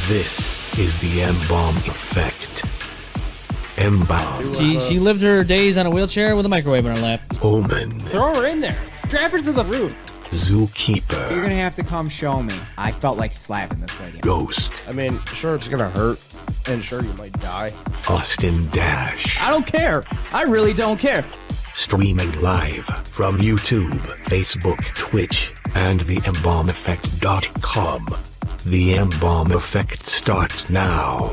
This is the M-Balm effect. M-Balm. She lived her days on a wheelchair with a microwave in her lap. Omen. Throw her in there. Trap her to the roof. Zookeeper. You're gonna have to come show me. I felt like slapping this lady. Ghost. I mean, sure, it's gonna hurt, and sure, you might die. Austin Dash. I don't care. I really don't care. Streaming live from YouTube, Facebook, Twitch, and the embalmeffect.com. The M-Balm effect starts now.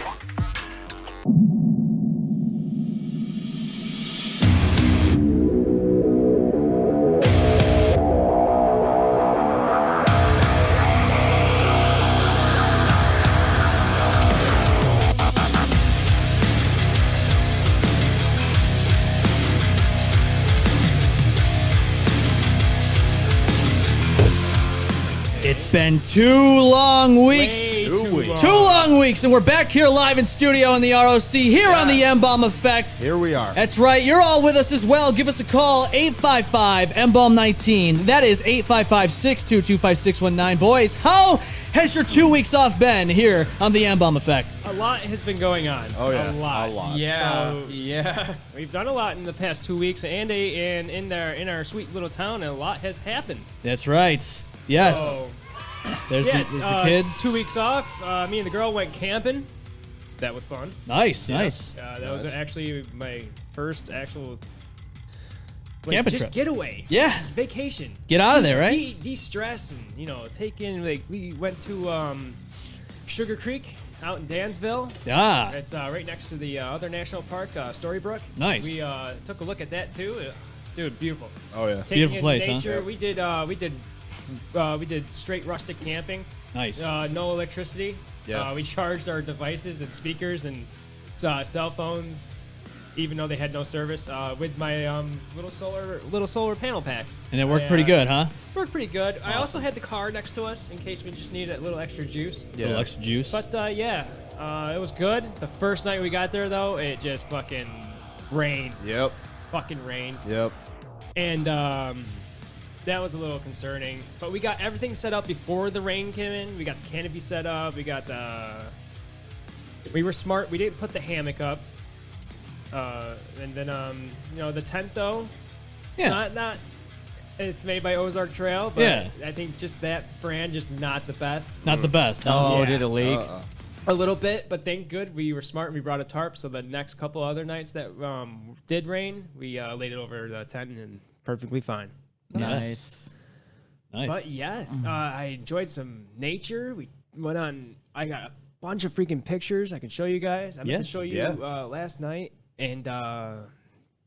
It's been 2 long weeks. Way too long. 2 long weeks, and we're back here live in studio in the ROC here on the M-Balm effect. Here we are. That's right. You're all with us as well. Give us a call, 855-M-Balm-19. That is 855-622-5619. Boys, how has your 2 weeks off been here on the M-Balm effect? A lot has been going on. Oh, yeah. A lot. A lot. Yeah. So, Yeah. we've done a lot in the past 2 weeks, and in our sweet little town, and a lot has happened. That's right. Yes. So, there's yeah, the kids. 2 weeks off. Me and the girl went camping. That was fun. Nice, nice. That was actually my first actual Camping just trip. getaway. Yeah. Vacation. Get out of there, right? De-stress and, take in, we went to Sugar Creek out in Dansville. Ah, It's right next to the other national park, Storybrooke. Nice. We took a look at that too. Dude, beautiful. Oh, yeah. Taking Beautiful in place, huh? nature. We did straight rustic camping. nice. No electricity. Yeah. We charged our devices and speakers and cell phones, even though they had no service, with my little solar panel packs. And it worked pretty good, huh? Worked pretty good. I also had the car next to us in case we just needed a little extra juice. A little extra juice. But it was good. The first night we got there, though, it just fucking rained. Yep. Fucking rained. Yep. And that was a little concerning. But we got everything set up before the rain came in. We got the canopy set up. We got we were smart. We didn't put the hammock up. And then the tent though. Yeah. Not. It's made by Ozark Trail, but Yeah. I think just that brand just not the best. Not the best, huh? Oh, Yeah. did it leak? A little bit, but thank good we were smart and we brought a tarp. So the next couple other nights that did rain, we laid it over the tent and perfectly fine. Nice. Nice. But yes, I enjoyed some nature. We went on. I got a bunch of freaking pictures I can show you guys. I meant to show you last night, and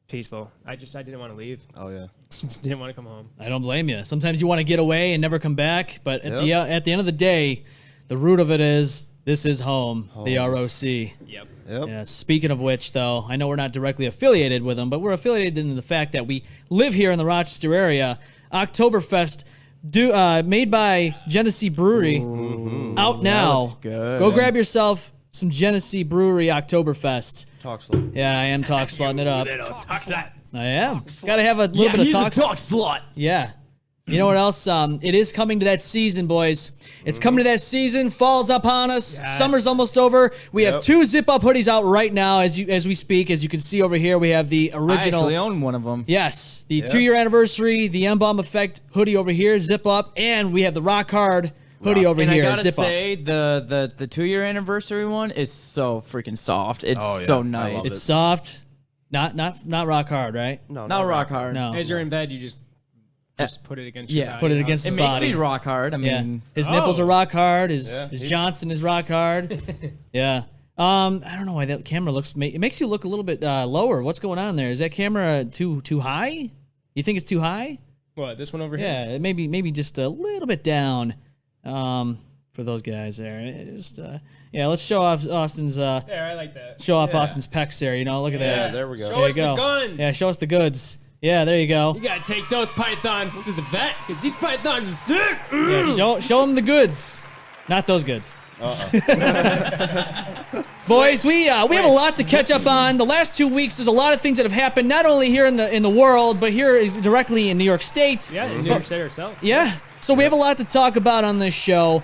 peaceful. I didn't want to leave. Oh, yeah. Just didn't want to come home. I don't blame you. Sometimes you want to get away and never come back, but at the end of the day, the root of it is this is home. The ROC. Yep. Yep. Yeah, speaking of which, though, I know we're not directly affiliated with them, but we're affiliated in the fact that we live here in the Rochester area. Oktoberfest, made by Genesee Brewery, out now. looks good. Go grab yourself some Genesee Brewery Oktoberfest. Talk slow. Yeah, I am talk slutting it up. Talk that. I am. Got to have a little bit of talk. slut. Yeah. You know what else? It is coming to that season, boys. It's coming to that season. Fall's upon us. Yes. Summer's almost over. We have 2 zip-up hoodies out right now as we speak. As you can see over here, we have the I original. actually own one of them. Yes, the 2-year anniversary, the M-Balm Effect hoodie over here, zip up, and we have the Rock Hard hoodie over And here, I gotta zip say, the 2-year anniversary one is so freaking soft. It's Oh, yeah. so I nice. love up. It's soft, not Rock Hard, right? No, Not rock hard. No. As you're in bed, you just put it against your body. Put it against It his makes body. me rock hard. I Yeah, mean, his nipples are rock hard. His Yeah. Johnson is rock hard. Yeah. I don't know why that camera it makes you look a little bit lower. What's going on there? Is that camera too high? You think it's too high? What, this one over here? Yeah, maybe just a little bit down. For those guys there, just let's show off Austin's. There, I like that. Show off Austin's pecs there. Look at Yeah, that. there we go. Show There us you go. the guns. Yeah, show us the goods. Yeah, there you go. You gotta take those pythons to the vet, because these pythons are sick. Yeah, show them the goods, not those goods. Boys, we have a lot to catch up on. The last 2 weeks, there's a lot of things that have happened, not only here in the world, but here directly in New York State. Yeah, in New York State ourselves. Yeah. So we have a lot to talk about on this show.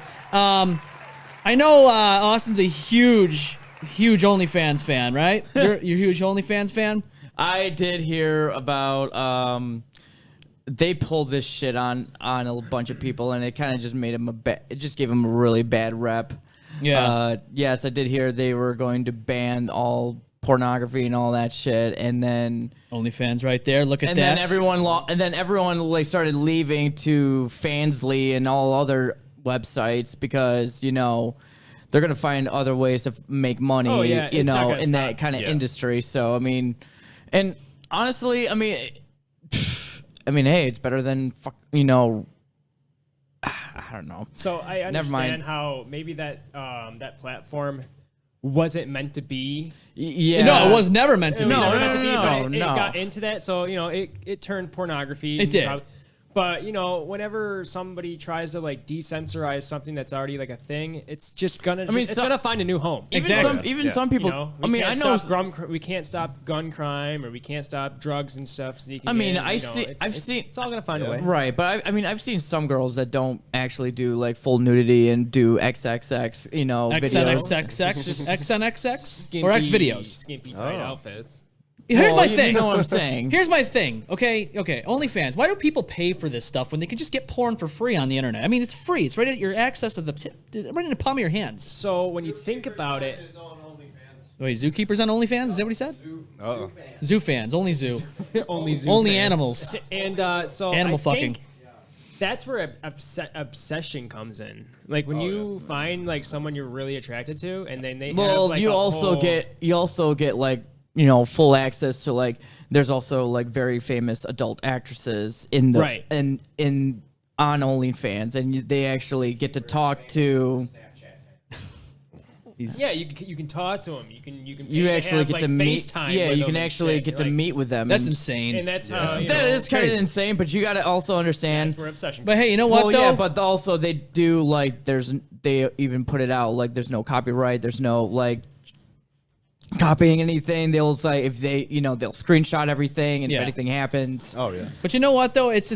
I know Austin's a huge OnlyFans fan, right? You're a huge OnlyFans fan? I did hear about they pulled this shit on a bunch of people, and it kind of just made him it just gave him a really bad rep. Yeah. Yes, I did hear they were going to ban all pornography and all that shit, and then OnlyFans right there. Look at and that. then everyone like started leaving to Fansly and all other websites because they're gonna find other ways to make money. Oh, yeah, it's not gonna in that stop. kind of industry. So I mean, and honestly, I mean, hey, it's better than I don't know. So I understand how maybe that that platform wasn't meant to be. Yeah. No, it was never meant to It be. was No, never meant to be, no, but no. it got into that. So it turned pornography. It did. But whenever somebody tries to like desensorize something that's already like a thing, it's just gonna it's gonna find a new home. Even some people. I mean, I know. We can't stop gun crime, or we can't stop drugs and stuff sneaking. I mean, in, I've it's seen. It's all gonna find a way. Right, but I mean, I've seen some girls that don't actually do like full nudity and do XXX, videos. XNXX Skimpy, or X videos. skimpy tight outfits. Here's my You thing. know what I'm saying? Here's my thing. Okay. OnlyFans. Why do people pay for this stuff when they can just get porn for free on the internet? I mean, it's free. It's right at your access to right in the palm of your hands. So when you think about it, Wait, Zookeeper's on OnlyFans? Is that what he said? Uh-oh. Zoo fans, only zoo, only zoo only fans. animals. And so Animal I fucking. think that's where obsession comes in. Like when you find like someone you're really attracted to, and then they have like you a also whole- get like full access to like there's also like very famous adult actresses in the Right. in on OnlyFans, and they actually get to talk to. Yeah, you can talk to them. You can You actually have, get like, to meet. FaceTime Yeah, with you them can and actually shit. get to Like, meet with them. That's insane. and that's That is kind of insane, but you got to also understand. That's where obsession. But hey, you know what Well, though? yeah, but also they do like they even put it out like there's no copyright, there's no like copying anything. They'll say if they they'll screenshot everything and Yeah. if anything happens. Oh yeah. But you know what though? It's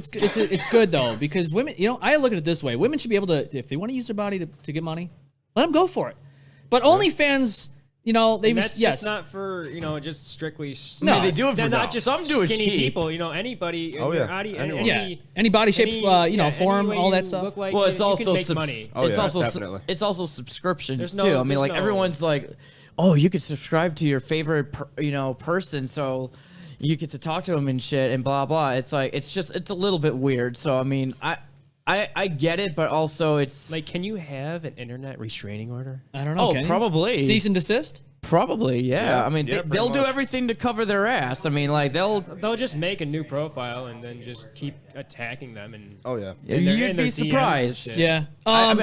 good though because women. I look at it this way: women should be able to, if they want to use their body to get money, let them go for it. But OnlyFans, they and that's yes. just not for just strictly. No, I mean, they do it for they're not dollars. just Some do it skinny cheap. people. Anybody. Oh, in your yeah. body, Anyone. Yeah, any body shape, form, all that stuff. Well, it's also money. Oh, it's yeah, also definitely. it's also subscriptions There's too. no- I mean, there's like no- everyone's like, oh, you could subscribe to your favorite person, so you get to talk to them and shit and blah blah. It's like it's a little bit weird. So I mean, I get it, but also it's Like, can you have an internet restraining order? I don't know. oh can you? probably cease and desist. probably yeah. Yeah, I mean, yeah, pretty they'll do much. everything to cover their ass. I mean, like they'll. They'll just make a new profile and then just keep attacking them and. Oh yeah. in their- You'd in their be DMs and surprised. shit. Yeah. I mean,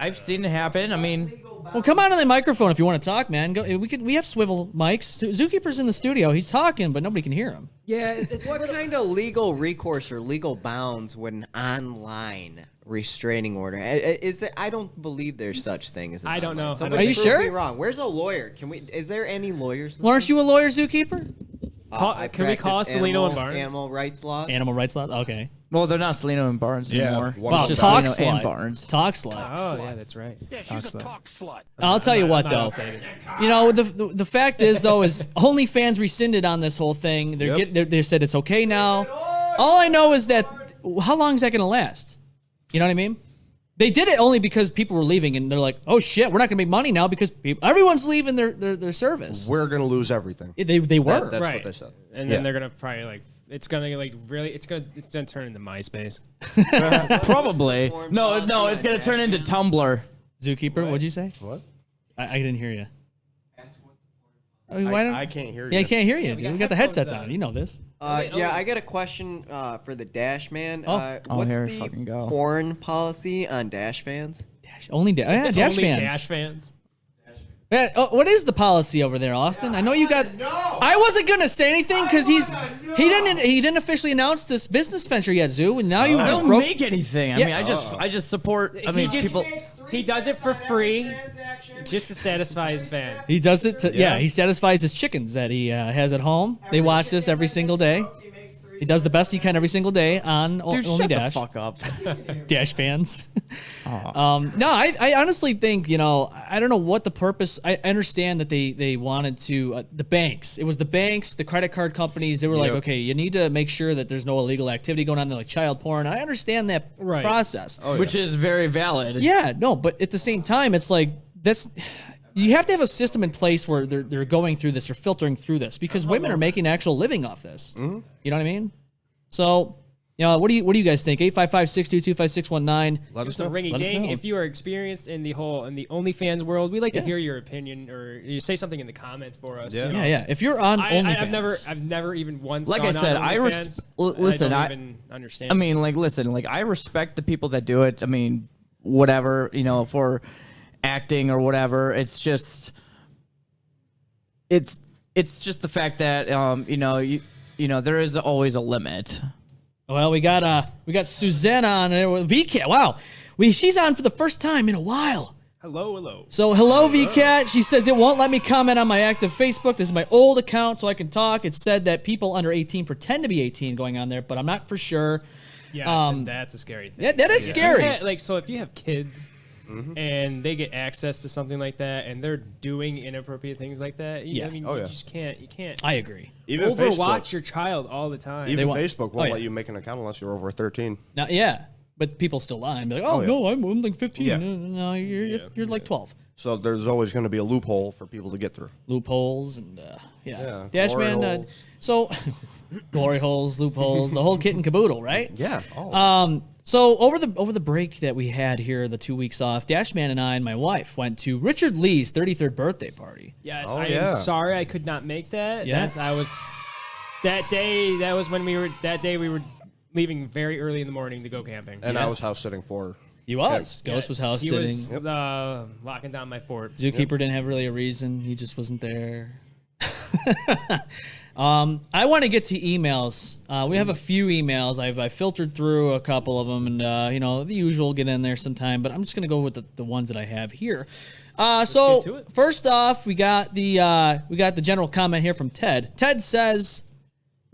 I've seen it happen. I mean, Well, come on the microphone if you want to talk, man. Go. We have swivel mics. Zookeeper's in the studio. He's talking, but nobody can hear him. Yeah, it's What kind of legal recourse or legal bounds would an online restraining order? Is there? I don't believe there's such thing as. An I don't online. know. Somebody Are you prove sure? Me wrong. Where's a lawyer? Can we? Is there any lawyers? Well, aren't you a lawyer, Zookeeper? I can we call practice Celino and animal- Barnes? Animal rights laws. Animal rights law. Okay. well, they're not Celino and Barnes Yeah, anymore. one Wow, of It's just them. talk Celino and slut. Barnes. Talk slut. Oh yeah, that's right. Yeah, she's a talk slut. I'll tell you what I'm though. not updated. The fact is though is OnlyFans rescinded on this whole thing. They said it's okay now. All I know is that how long is that gonna last? You know what I mean? They did it only because people were leaving, and they're like, "Oh shit, we're not gonna make money now because everyone's leaving their service." We're gonna lose everything. They were. That's Right. what they said. And Yeah. then they're gonna probably like it's gonna like really it's gonna turn into MySpace. Probably. No, it's gonna turn into Tumblr. Zookeeper, what'd you say? What? I didn't hear you. Why don't? I can't hear you. Yeah, I can't hear you, dude. We got the headsets on. You know this. Yeah, I got a question for the Dash Man. Oh. What's here we the fucking go. porn policy on Dash fans? Dash Dash Only fans. Dash fans. Yeah, what is the policy over there, Austin? I know you got. I wasn't gonna say anything because he didn't officially announce this business venture yet, Zoo, and now you I just don't broke. make anything. I Yeah. mean, I just support. I mean, people. He does it for free, just to satisfy his fans. He does it to he satisfies his chickens that he has at home. They watch this every single day. He makes 3 He does the best he can every single day on Dude, Only shut Dash. the fuck up. Dash fans. No, I honestly think, I don't know what the purpose. I understand that they wanted to the banks. It was the banks, the credit card companies. They were like, okay, you need to make sure that there's no illegal activity going on there, like child porn. I understand that process, Which is very valid. Yeah, no, but at the same time, it's like you have to have a system in place where they're going through this or filtering through this because women are making an actual living off this. You know what I mean? So, what do you guys think? 855-622-5619. Let us So know. ringy Let us ding. know. If you are experienced in the OnlyFans world, we like to hear your opinion or you say something in the comments for us. Yeah. Yeah. If you're on OnlyFans, I've never even once. Like gone I said, on I OnlyFans. listen. I don't even understand. I mean, listen, I respect the people that do it. I mean, whatever, for acting or whatever. It's just the fact that there is always a limit. well, we got Susanna on there with VCat. Wow, she's on for the first time in a while. hello. So hello, VCat. She says it won't let me comment on my active Facebook. This is my old account, so I can talk. It said that people under 18 pretend to be 18 going on there, but I'm not for sure. Yes, and that's a scary thing. Yeah, that is scary. Yeah, so if you have kids and they get access to something like that and they're doing inappropriate things like that, Yeah. I mean, Oh, you yeah. just can't. You can't I agree. Even overwatch Facebook, your child all the time. even want- Facebook Oh, won't yeah. let you make an account unless you're over 13. Now, yeah, but people still lie and be like, "Oh, yeah. no, I'm like 15." Yeah. No, you're like 12. So there's always going to be a loophole for people to get through. Loopholes and Yeah, Dashman. glory holes. So glory holes, loopholes, the whole kit and caboodle, right? Yeah. Oh. So over the break that we had here, the 2 weeks off, Dashman and I and my wife went to Richard Lee's 33rd birthday party. Yes, Oh, I yeah. am sorry I could not make that. Yes. That day we were leaving very early in the morning to go camping. and I was house sitting for. He was. Ghost was house He sitting. was locking down my fort. Zookeeper didn't have really a reason. He just wasn't there. I want to get to emails. We have a few emails. I've filtered through a couple of them, and the usual get in there sometime. But I'm just gonna go with the ones that I have here. get to So it. first off, we got the general comment here from Ted. Ted says,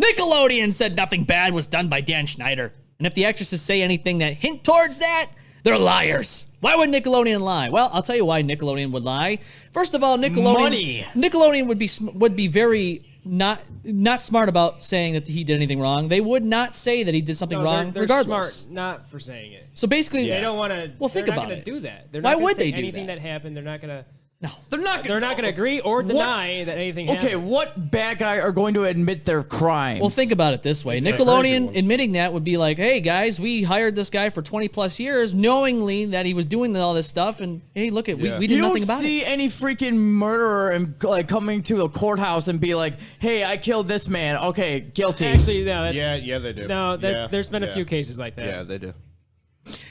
Nickelodeon said nothing bad was done by Dan Schneider, and if the actresses say anything that hint towards that, they're liars. Why would Nickelodeon lie? Well, I'll tell you why Nickelodeon would lie. First of all, Nickelodeon would be very not smart about saying that he did anything wrong. They would not say that he did something wrong, they're regardless. smart not for saying it. So basically, They don't want to. Well, think they're not about gonna it. do that. They're Why not gonna would say they do anything that? happened? They're not gonna. no. They're not Gonna agree or deny that anything happened. Okay, what bad guy are going to admit their crimes? Well, think about it this way. crazy Nickelodeon ones. admitting that would be like, hey, guys, we hired this guy for 20 plus years knowingly that he was doing all this stuff. And hey, look, we did You nothing don't about see it. any freaking murderer and coming to a courthouse and be like, "Hey, I killed this man. Okay, guilty." Actually, no. That's, Yeah, they do. No, Yeah, there's been a yeah. few cases like that. Yeah, they do.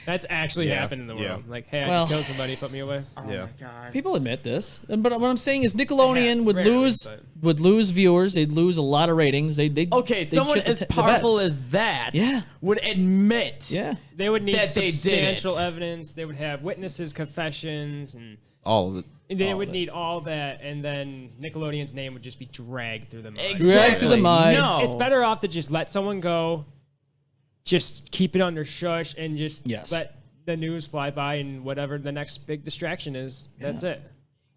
That's actually Yeah, happened in the world. yeah. Like, hey, I Well- just killed somebody, put me away. Yeah. People admit this. But what I'm saying is Nickelodeon would rarely, would lose viewers. They'd lose a lot of ratings. Okay, they'd someone shit the as the bed. powerful as that Yeah. would admit. Yeah. They would need That they did substantial it. evidence. They would have witnesses' confessions, and All of it. they would need all that. And then Nickelodeon's name would just be dragged through the mud. Drag through the mud. No. It's better off to just let someone go, just keep it under shush, and just Yes. let the news fly by and whatever the next big distraction is. That's it.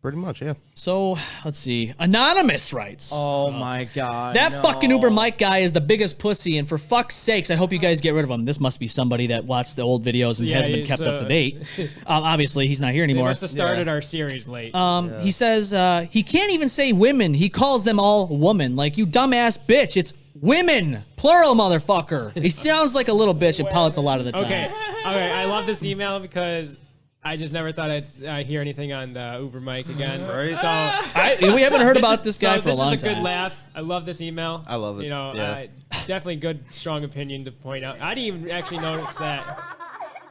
Pretty much, yeah. So let's see. Anonymous writes. Oh my god. That no. fucking Uber Mike guy is the biggest pussy, and for fuck's sakes, I hope you guys get rid of him. This must be somebody that watched the old videos and Yeah, hasn't been he's, kept up to date. Obviously, he's not here They anymore. must have started our series late. He says he can't even say women. He calls them all woman. Like, you dumbass bitch. It's women, plural, motherfucker. He sounds like a little bitch and pouts a lot of the time. Okay, I love this email because I just never thought I'd hear anything on the Uber mic again. Right. So We haven't heard about this guy for a long This is a time. good laugh. I love this email. I love it. You know, Yeah. definitely good, strong opinion to point out. I didn't even actually notice that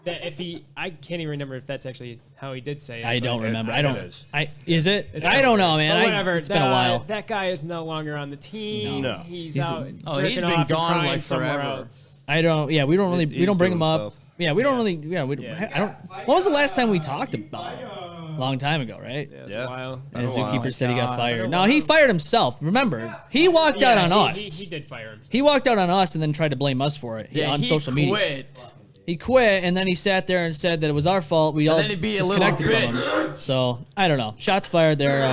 if I can't even remember if that's actually how he did say it. I don't but remember. it I don't. is. Is it? it's I don't know, somewhere. man. But whatever. It's been a while. That guy is no longer on the team. No. He's out. Oh, jerking he's been off and gone, crying like, somewhere forever. else. I don't. Yeah, we don't really. We He's don't bring him doing up. stuff. Yeah, we don't really. Yeah, we. Yeah. I don't. When was the last time we talked about him? long time ago, right? Yeah, it was Yeah. a while. And Been a while. zookeeper said he got God. fired. No, he fired himself. Remember, he walked out on us. He did fire him. He walked out on us and then tried to blame us for it on social media. Quit. He quit and then he sat there and said that it was our fault. We all then he'd be a little disconnected from him. So I don't know. Shots fired there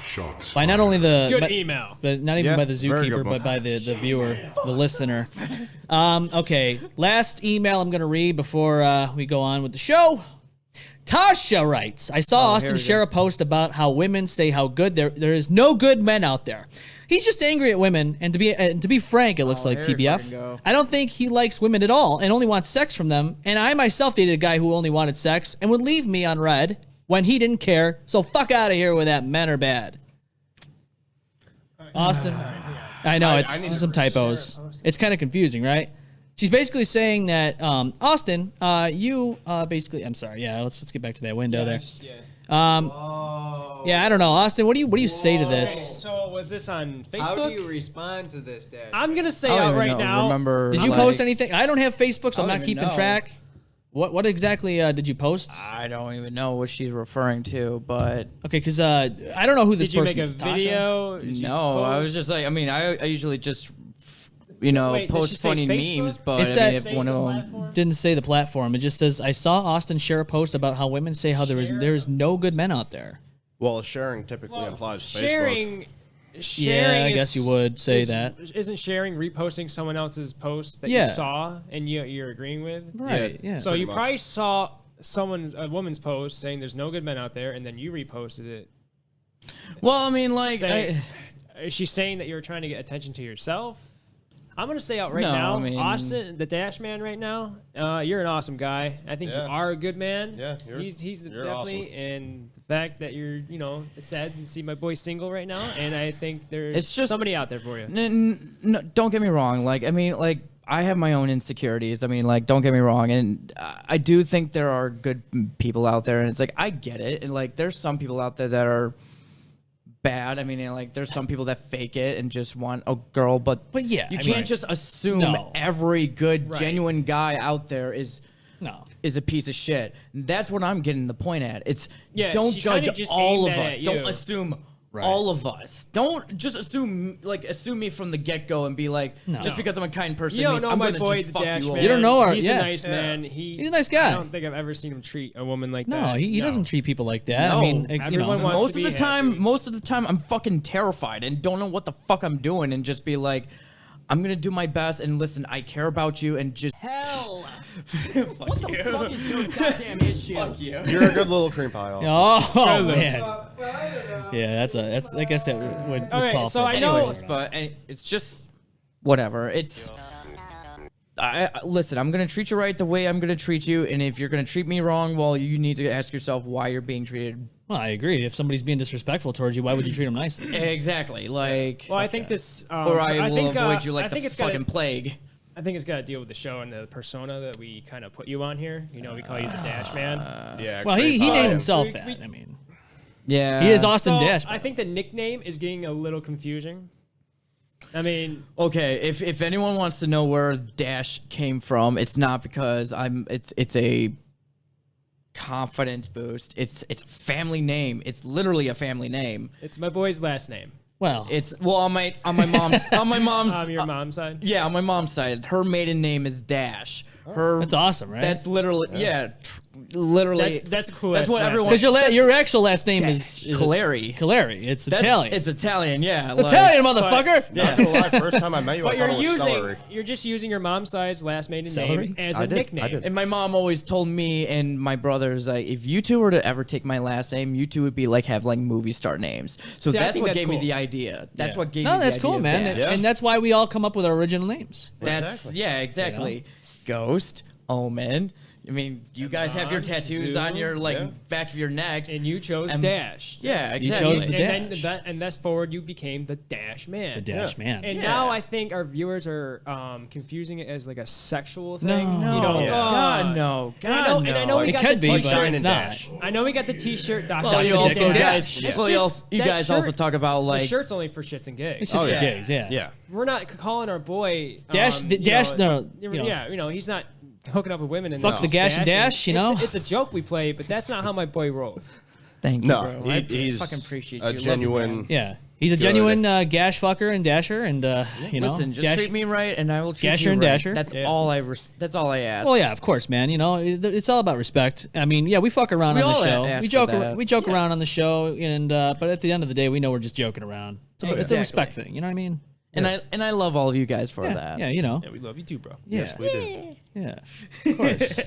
Shots by not only the Good but, email. but not even Yeah, by the very good zookeeper, one. but by the viewer, the listener. Okay, last email I'm gonna read before we go on with the show. Tasha writes, I saw Austin we share a post about how women say how good there is no good men out there. He's just angry at women, and to be frank, it looks like here we fucking TBF. go. I don't think he likes women at all and only wants sex from them. And I myself dated a guy who only wanted sex and would leave me on red when he didn't care. So fuck out of here with that men are bad. Austin, I know it's just some typos. It's kind of confusing, right? She's basically saying that Austin, you basically. I'm sorry. Yeah, let's get back to that window there. Yeah, I don't know, Austin. What do you say to this? So was this on Facebook? How do you respond to this, Dad? I'm gonna say I don't out even right know. now. Remember? Did you like- post anything? I don't have Facebook, so I'm I not don't keeping even know. track. What exactly did you post? I don't even know what she's referring to, but Okay, because I don't know who this Did you person make a is. Tasha? video? Did you no, I was post? just like, I mean, I usually just, Wait, did she post say funny Facebook? memes, but It I mean, said- if one of them, Didn't say the platform. It just says I saw Austin share a post about how women say how there is no good men out there. Well, sharing typically implies Facebook. sharing. Yeah, I guess is- you would say that. Isn't sharing reposting someone else's post that Yeah. you saw and you're agreeing with? Right. Yeah. So Pretty you much. probably saw a woman's post saying there's no good men out there, and then you reposted it. well, I mean, like, Saying, is she saying that you're trying to get attention to yourself? I'm gonna say out right No, now, I mean- Austin, the Dash Man, right now, you're an awesome guy. I think Yeah. you are a good man. Yeah, he's you're definitely, and the fact that you're, it's sad to see my boy single right now, and I think there's It's just- somebody out there for you. no, don't get me wrong. Like, I mean, like, I have my own insecurities. I mean, like, don't get me wrong. And I do think there are good people out there. And it's like, I get it. And, like, there's some people out there that are bad. I mean, like, there's some people that fake it and just want a girl. But yeah, you I can't mean, just assume no. every good, Right. genuine guy out there is a piece of shit. That's what I'm getting the point at. It's Yeah, don't she kinda judge just all of aimed that us. at Don't you. assume all of us. Don't just assume me from the get go and be like, just because I'm a kind person You don't means know I'm my gonna boy, just the fuck Dash you Man. over. You don't know He's yeah. a nice man. He's a nice guy. I don't think I've ever seen him treat a woman like No, that. he doesn't treat people like that. No. I mean, Everyone wants most to of the be time, happy. I'm fucking terrified and don't know what the fuck I'm doing and just be like, I'm gonna do my best and listen. I care about you and just hell. What the fuck is your goddamn issue? Fuck you. You're a good little cream pie. Oh man. Yeah, that's. I guess that would Okay, qualify. so I know- Anyways, but it's just whatever. It's. Listen, I'm gonna treat you right the way I'm gonna treat you, and if you're gonna treat me wrong, well, you need to ask yourself why you're being treated. Well, I agree. If somebody's being disrespectful towards you, why would you treat them nicely? Exactly, like, Well, I think this. or I will think, avoid you I like think the it's gotta- fucking plague. I think it's got to deal with the show and the persona that we kind of put you on here. We call you the Dash Man. Yeah. Well, he cream pie. named himself we- that. we- I mean, Yeah, he is Austin So, Dash. I think the nickname is getting a little confusing. I mean, Okay, if anyone wants to know where Dash came from, it's not because it's a confidence boost. It's a family name. It's literally a family name. it's my boy's last name. Well, It's on my mom's on my mom's Your mom's side. yeah, on my mom's side. Her maiden name is Dash. Her that's awesome, right? That's literally literally That's a cool. That's ass what last everyone- because your actual last name is Caleri. Caleri. It's That's- Italian. It's Italian, yeah. like- Italian, motherfucker. Not gonna lie, first time I met you, I But thought it was celery. you're just using your mom's side's last maiden Celery? name as I a did, nickname. I did. And my mom always told me and my brothers, like, if you two were to ever take my last name, you two would be like have like movie star names. So See, I that's think what that's gave me cool. the idea. That's Yeah. what gave No, me the that's idea cool, of man. Dash. And that's why we all come up with our original names. That's yeah, exactly. Ghost, Omen. I mean, you guys have your tattoos Zoo. on your like Yeah. back of your necks. And you chose And- Dash. yeah, You exactly. chose the and Dash. then thus forward, you became the Dash Man. The Dash Man. And Yeah. now I think our viewers are confusing it as like a sexual No. thing. No. You know, Yeah. God no, And I God know, no. and I know we It got could the be, but T-shirt. it's not. I know we got the T-shirt. Well, you also Dash. guys, Yeah. well, you That guys also shirt- talk about The like shirt's only for shits and gigs. It's just Oh, for yeah. gigs, yeah. Yeah. We're not calling our boy Dash- you Dash- know, no, you know. yeah, he's not hooking up with women and Fuck the gash and dash, you know? It's a joke we play, but that's not how my boy rolls. Thank you, No, bro. I he's fucking appreciate you. a Love you, genuine. man. Yeah. He's a genuine gash fucker and dasher, and you know, Listen, just gash- treat me right, and I will treat Gasher you and right. Dasher. That's Yeah. all that's all I ask. Well, yeah, of course, man. You know, it's all about respect. I mean, yeah, we fuck around We on the all show. ask We for joke. that. We joke around on the show, and but at the end of the day, we know we're just joking around. It's a Exactly. respect thing. You know what I mean? And I love all of you guys for Yeah. that. Yeah. You know. Yeah, we love you too, bro. Yeah. We do. Yeah. Of course.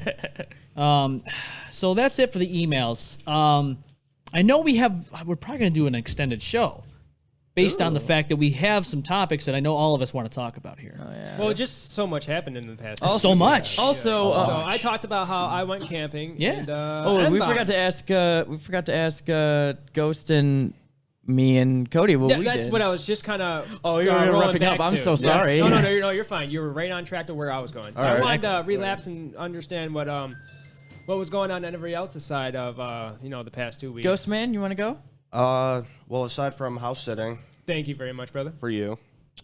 So that's it for the emails. I know we're probably gonna do an extended show. Based on the fact that we have some topics that I know all of us want to talk about here. Well, just so much happened in the past. So much. Also, So I talked about how I went camping. Yeah. And, we M-Balm. forgot to ask. Ghost and me and Cody what Yeah, we that's did. what I was just kind of. Oh, you were wrapping up. I'm so sorry. No, you're fine. You were right on track to where I was going. I right. wanted to relapse and understand what was going on everybody else's side of the past 2 weeks. Ghost man, you want to go? Well, aside from house sitting Thank you very much, brother. for you,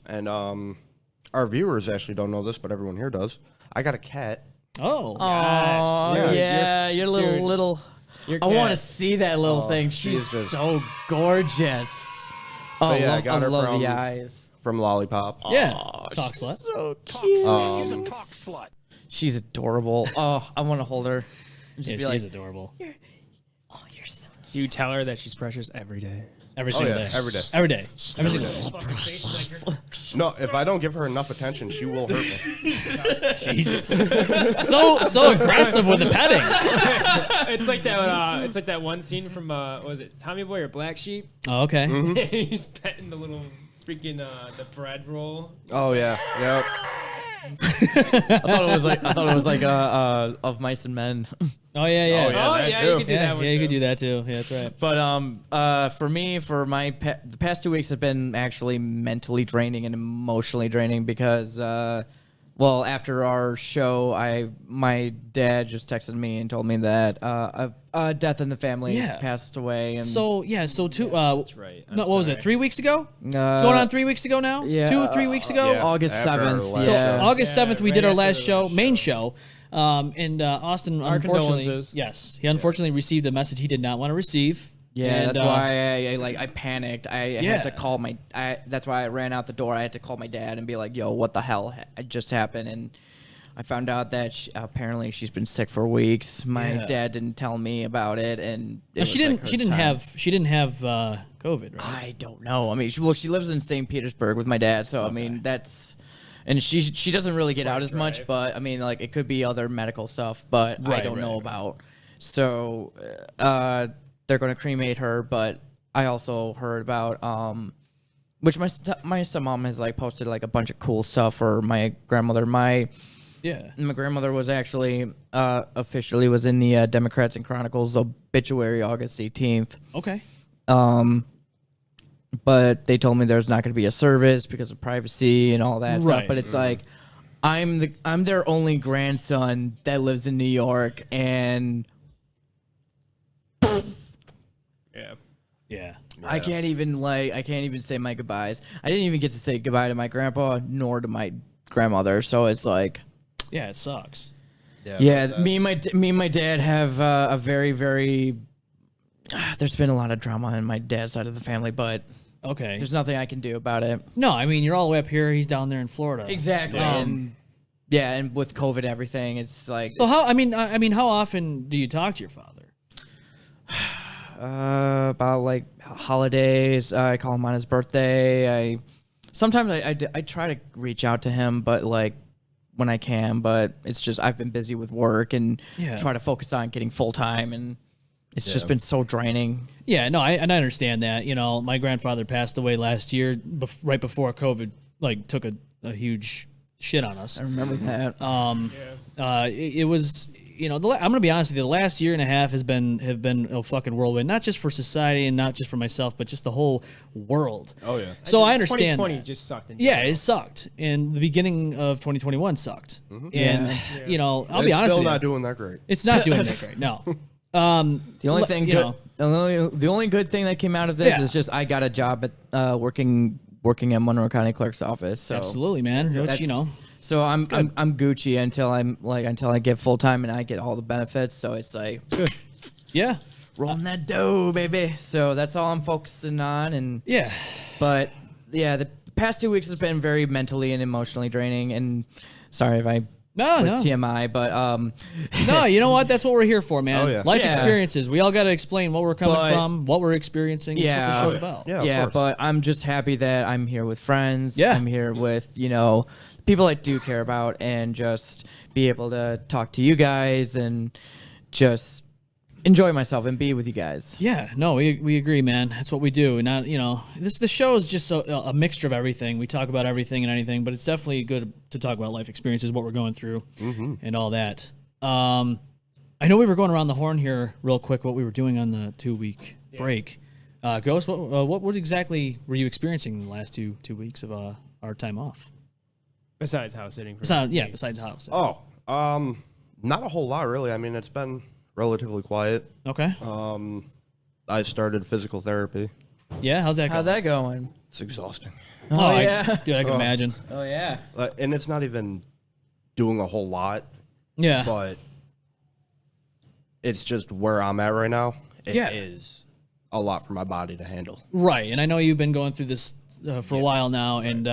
and our viewers actually don't know this, but everyone here does. I got a cat. Oh. Oh, dude, yeah, your little. Your I want to cat. see that little thing. she's She's just- so gorgeous. Oh, But yeah, I got her love from- the eyes. From Lollipop. Yeah. Talk slut. So cute. Um, She's adorable. Oh, I want to hold her. Just Yeah, be she's like, adorable. oh, you're so Do you tell her that she's precious every day? Every single yeah, day. every day. Every day. Every single day. No, if I don't give her enough attention, she will hurt me. Jesus. So aggressive with the petting. It's like that. It's like that one scene from what was it, Tommy Boy or Black Sheep? Oh, okay. He's petting the little freaking the bread roll. Oh yeah, yep. I thought it was like of Mice and Men. Oh yeah, yeah. Oh, yeah. Oh that yeah, too. you could do Yeah, that one. yeah, you too. could do that too. Yeah, that's right. But for me, the past 2 weeks have been actually mentally draining and emotionally draining because after our show, my dad just texted me and told me that a death in the family Yeah. passed away. And So two. That's right. I'm No, what was it? sorry. 3 weeks ago? going Going on 3 weeks ago now? yeah, 2-3 weeks ago? yeah. August After our 7th. last So Yeah. August 7th, we right did our after last the show, last main show. show. And Austin, Our unfortunately, condolences. yes, he unfortunately received a message he did not want to receive. Yeah, And, that's why I panicked. I Yeah. had to call that's why I ran out the door. I had to call my dad and be like, "Yo, what the hell just happened?" And I found out that apparently she's been sick for weeks. My Yeah. dad didn't tell me about it, and it Now, was, she like, didn't. her She didn't time. have. She didn't have COVID, right? I don't know. I mean, she lives in St. Petersburg with my dad, so I mean that's. And she doesn't really get out as much, drive. but I mean, like it could be other medical stuff, but I Right, don't right, know right. about. So, they're gonna cremate her, but I also heard about which my stepmom has like posted like a bunch of cool stuff for my grandmother. My Yeah. grandmother was actually officially was in the Democrats and Chronicles obituary August 18th. Okay. But they told me there's not going to be a service because of privacy and all that stuff. Right. But it's like I'm their only grandson that lives in New York, and Yeah. Yeah. I can't even say my goodbyes. I didn't even get to say goodbye to my grandpa nor to my grandmother. So it's like, Yeah. It sucks. yeah, me and my dad have a very, very. There's been a lot of drama in my dad's side of the family, but Okay. there's nothing I can do about it. No, I mean you're all the way up here. He's down there in Florida. Exactly. And yeah, and with COVID and everything, it's like So how? I mean, how often do you talk to your father? about like holidays. I call him on his birthday. Sometimes I try to reach out to him, but like when I can. But it's just I've been busy with work and Yeah. try to focus on getting full time, and it's just been so draining. Yeah, no, I understand that. You know, my grandfather passed away last year, right before COVID, like took a huge shit on us. I remember that. It was, you know, I'm gonna be honest with you. The last year and a half have been a fucking whirlwind, not just for society and not just for myself, but just the whole world. Oh yeah. So I understand. 2020 that. just sucked. Yeah, it sucked, and the beginning of 2021 sucked. And you know, I'll be It's honest still with you, not doing that great. it's not doing that great. No. The only thing, you know, the only good thing that came out of this Yeah. is just I got a job at working at Monroe County Clerk's office. So absolutely, man. Which, you know, So I'm Gucci until I get full time and I get all the benefits. So it's like Yeah. rolling that dough, baby. So that's all I'm focusing on. And Yeah. but yeah, the past 2 weeks has been very mentally and emotionally draining. And sorry if I No, was no. TMI, but No, you know what? That's what we're here for, man. Oh, yeah. Life Yeah. experiences. We all got to explain what we're coming But- from, what we're experiencing. That's Yeah. what the show's about. Yeah, of yeah, course. but I'm just happy that I'm here with friends. Yeah. I'm here with, people I do care about and just be able to talk to you guys and just enjoy myself and be with you guys. Yeah, no, we agree, man. That's what we do. And not, the show is just a mixture of everything. We talk about everything and anything, but it's definitely good to talk about life experiences, what we're going through, and all that. I know we were going around the horn here real quick. What we were doing on the 2-week break. Ghost, what exactly were you experiencing in the last two weeks of our time off? Besides house sitting. Besides house. Oh, not a whole lot really. I mean, it's been relatively quiet. Okay. I started physical therapy. Yeah, how's that going? How'd that going? It's exhausting. Oh, yeah. dude, I can imagine. Oh yeah. And it's not even doing a whole lot, Yeah. but it's just where I'm at right now. It is a lot for my body to handle. Right, and I know you've been going through this for a while now, and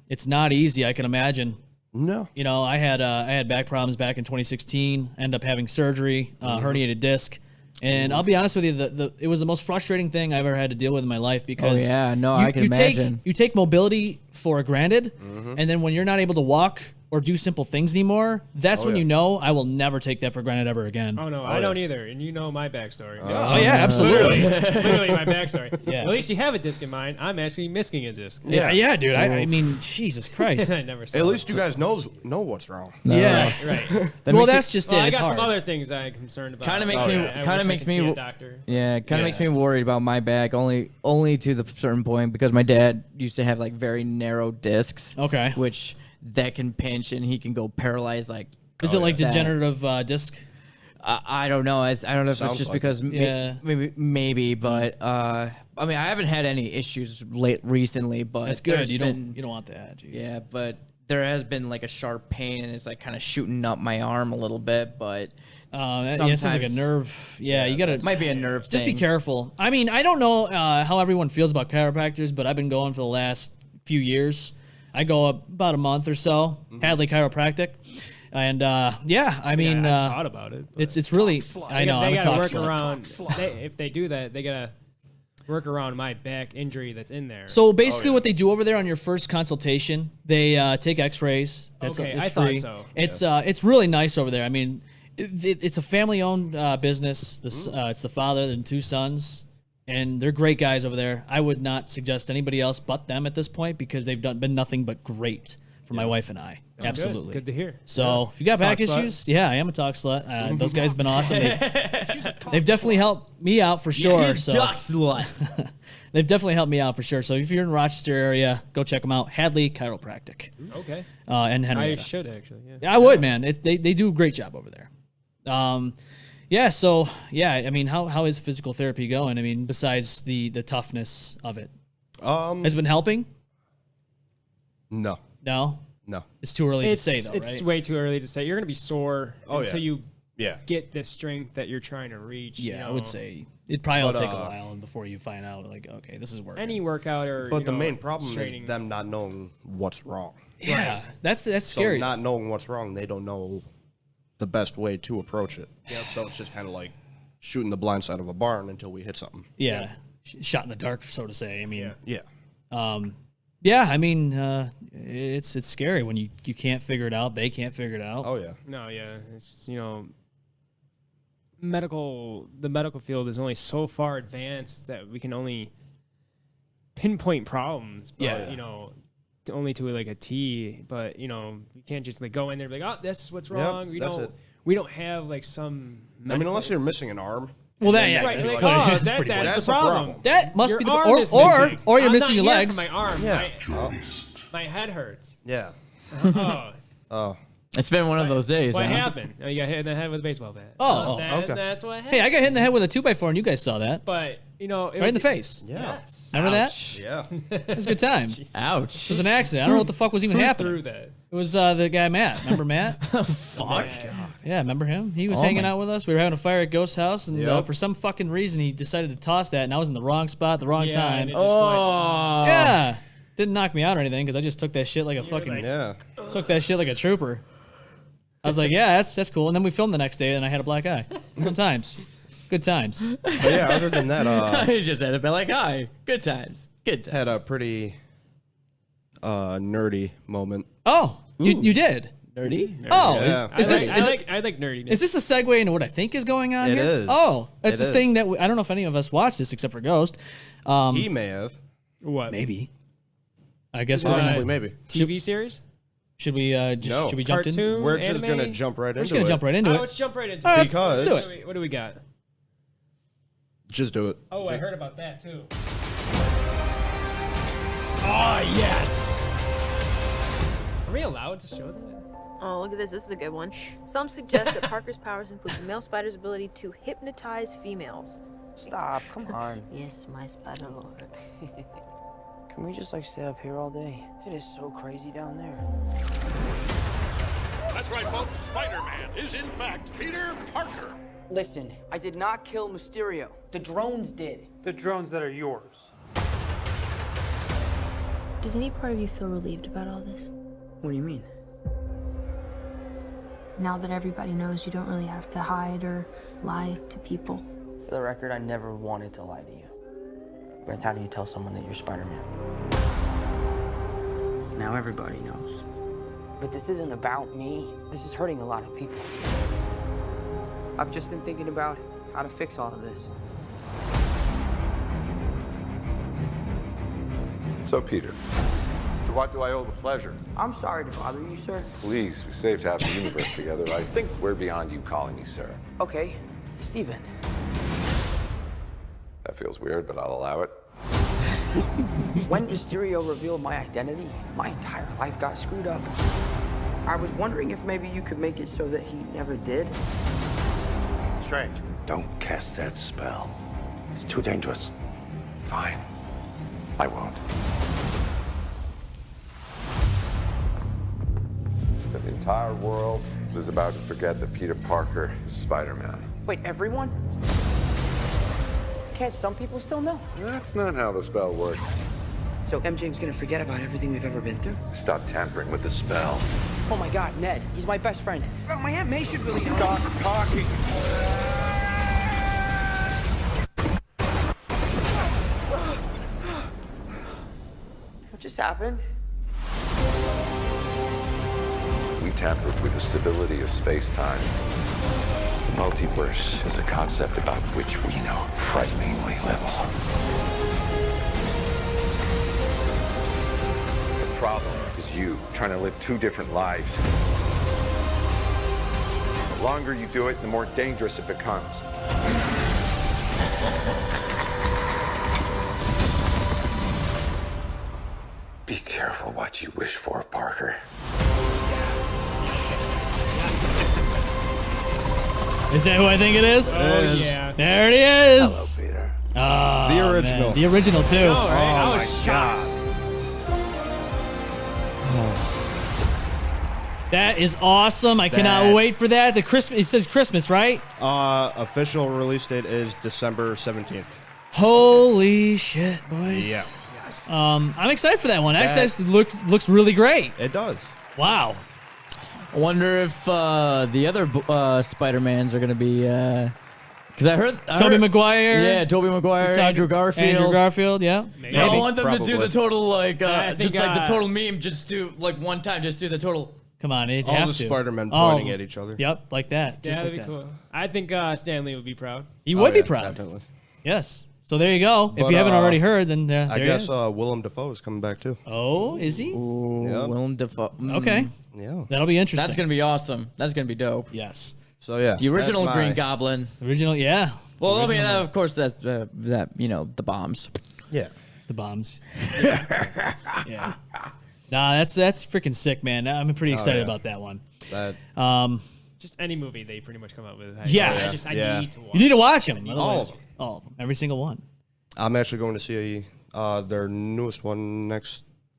it's not easy. I can imagine. No. I had back problems back in 2016. Ended up having surgery, herniated disc, and I'll be honest with you, it was the most frustrating thing I've ever had to deal with in my life because I can imagine. You take mobility for granted, and then when you're not able to walk or do simple things anymore, that's when you know I will never take that for granted ever again. Oh no, I don't either, and you know my backstory. Oh yeah, absolutely. Literally my backstory. Yeah. At least you have a disc in mind. I'm actually missing a disc. Yeah, dude. I mean, Jesus Christ. I never saw At it. least you guys know what's wrong. Yeah. Right. Well, that's just Well, it. I It's got hard. some other things I'm concerned about. Kinda makes I me- wish kinda I makes could me see a w- doctor. Yeah, it kind of makes me worried about my back only to the certain point because my dad used to have like very narrow discs. Okay. Which that can pinch and he can go paralyzed like. Is it like that. degenerative disc? I don't know. I don't know if it's Sounds just like because maybe, but I mean I haven't had any issues recently, but That's good. there's You been- don't want that. Jeez. Yeah, but there has been like a sharp pain and it's like kind of shooting up my arm a little bit, but It sounds like a sometimes- nerve. Yeah, you gotta. it might be a nerve Just thing. be careful. I mean, I don't know how everyone feels about chiropractors, but I've been going for the last few years. I go about a month or so. Hadley Chiropractic, and I mean, I thought about it. but it's really. I know. They I'm a gotta talk work slut. around. If they do that, they gotta work around my back injury that's in there. So basically, what they do over there on your first consultation, they take X-rays. That's Okay, it's I thought free. so. It's really nice over there. I mean, it's a family-owned business. It's the father and 2 sons, and they're great guys over there. I would not suggest anybody else but them at this point because they've been nothing but great for my wife and I. Absolutely. Good to hear. So if you got back Talk slut. issues, yeah, I am a talk slut. Those guys have been awesome. They've definitely helped me out for sure. They've definitely helped me out for sure. So if you're in the Rochester area, go check them out. Hadley Chiropractic Okay. and I Henrietta. should actually. Yeah. Yeah, I would, man. They do a great job over there. So I mean, how is physical therapy going? I mean, besides the toughness of it, has it been helping? No. No, it's too early to say though, It's right? way too early to say. You're gonna be sore until you Yeah. get the strength that you're trying to reach. Yeah, you I know. would say it probably will But, take a while before you find out, like, okay, this is working. any workout or. But you the know, main problem straining. is them not knowing what's wrong. Yeah, that's So scary. not knowing what's wrong, they don't know the best way to approach it. So it's just kind of like shooting the blind side of a barn until we hit something. Yeah, shot in the dark, so to say. I mean, Yeah. I mean, it's scary when you can't figure it out. They can't figure it out. Oh yeah. No, yeah, it's the medical field is only so far advanced that we can only pinpoint problems. But, Yeah. only to like a T. But you can't just like go in there and be like, oh, this is what's wrong. that's it. We don't have like some. I mean, unless you're missing an arm. Well, that Right, that's like, good. oh, That's that's pretty good. That's the a problem. problem. That must Your be the arm is or missing. you're I'm missing not your here legs. for my arm. Yeah. My head hurts. Yeah. Oh, Oh. It's been one of those days. what huh? happened? Oh, you got hit in the head with a baseball bat. Oh, That- okay. That's what happened. Hey, I got hit in the head with a 2x4, and you guys saw that But right in the face. Yeah. Yes. Remember Ouch. Yeah. that? It was a good time. It Ouch. was an accident. I don't know what the fuck was even Who happening. threw that? It was the guy Matt. Remember Matt? Fuck. Yeah, remember him? He was Oh hanging my- out with us. We were having a fire at Ghost's house, and Yep. for some fucking reason, he decided to toss that, and I was in the wrong spot, the wrong Yeah, time. and it just went- Oh. Yeah, didn't knock me out or anything because I just took that shit like a fucking Yeah. took that shit like a trooper. I was like, yeah, that's cool. And then we filmed the next day, and I had a black eye. Good times. Good times. But yeah, other than that, I just had to be like, hi, good times. Good times. had a pretty nerdy moment. Oh, you did. Nerdy? Oh, Yeah. is this I like nerdiness. is this a segue into what I think is going on It here? is. Oh, that's It this is. thing that I don't know if any of us watched this except for Ghost. He may have. what? Maybe. I guess we're Possibly, gonna, maybe. TV series? should we just No. should we jump in? Cartoon? We're just anime? gonna jump right We're just into gonna it. jump right into Oh, it. let's jump right into All it. right, Because- let's do it. What do we got? Just do it. Oh, I heard about that too. Oh, yes. Are we allowed to show that? Oh, look at this. This is a good one. Some suggest that Parker's powers include the male spider's ability to hypnotize females. Stop, come on. Yes, my spider lord. Can we just like stay up here all day? It is so crazy down there. That's right, folks. Spider-Man is in fact Peter Parker. Listen, I did not kill Mysterio. The drones did. The drones that are yours. Does any part of you feel relieved about all this? What do you mean? Now that everybody knows you don't really have to hide or lie to people. For the record, I never wanted to lie to you. But how do you tell someone that you're Spider-Man? Now everybody knows. But this isn't about me. This is hurting a lot of people. I've just been thinking about how to fix all of this. So, Peter, to what do I owe the pleasure? I'm sorry to bother you, sir. Please, we saved half the universe together. I think we're beyond you calling me sir. Okay, Steven. That feels weird, but I'll allow it. When Mysterio revealed my identity, my entire life got screwed up. I was wondering if maybe you could make it so that he never did. Strange. Don't cast that spell. It's too dangerous. Fine. I won't. The entire world is about to forget that Peter Parker is Spider-Man. Wait, everyone? Can't some people still know? That's not how the spell works. So MJ's gonna forget about everything we've ever been through? Stop tampering with the spell. Oh my God, Ned, he's my best friend. Oh, my Aunt May should really know. Stop talking. What just happened? We tampered with the stability of space-time. The multiverse is a concept about which we know frighteningly little. The problem is you trying to live two different lives. The longer you do it, the more dangerous it becomes. Be careful what you wish for, Parker. Is that who I think it is? Oh, yeah. There it is. Hello, Peter. Oh, The man. original. The original too. All right, I was shocked. That is awesome. I cannot That- wait for that. The Christmas. It says Christmas, right? Official release date is December 17th. Holy shit, boys. Yeah. I'm excited for that one. Actually, looks really great. It does. Wow. I wonder if the other Spider-Mans are going to be... Because I heard... Tobey Maguire. Yeah, Tobey Maguire, Andrew Garfield. Andrew Garfield, yeah. Maybe. I want them to do Probably. the total, like, I think, just like the total meme. Just do, like, one time, just do the total... Come on, it All have the to. Spider-Men Oh, pointing at each other. Yep, like that. Yeah, Just that'd like be that. cool. I think Stan Lee would be proud. He would Oh, be yeah, proud. Definitely. Yes. So there you go. If But, you haven't already heard, then there I he guess is. Willem Dafoe is coming back too. Oh, is he? Ooh, Yep. Willem Dafoe. Okay. Yeah. That'll be interesting. That's going to be awesome. That's going to be dope. Yes. So yeah. The original that's Green my- Goblin. Original, yeah. Well, I mean, Original- of course, that's that, you know, the bombs. Yeah. The bombs. Yeah. Nah, that's freaking sick, man. I'm pretty excited yeah. about that one. That. Just any movie they pretty much come out with. Yeah. I need to watch. You need to watch them. All of them. All of them. Every single one. I'm actually going to see their newest one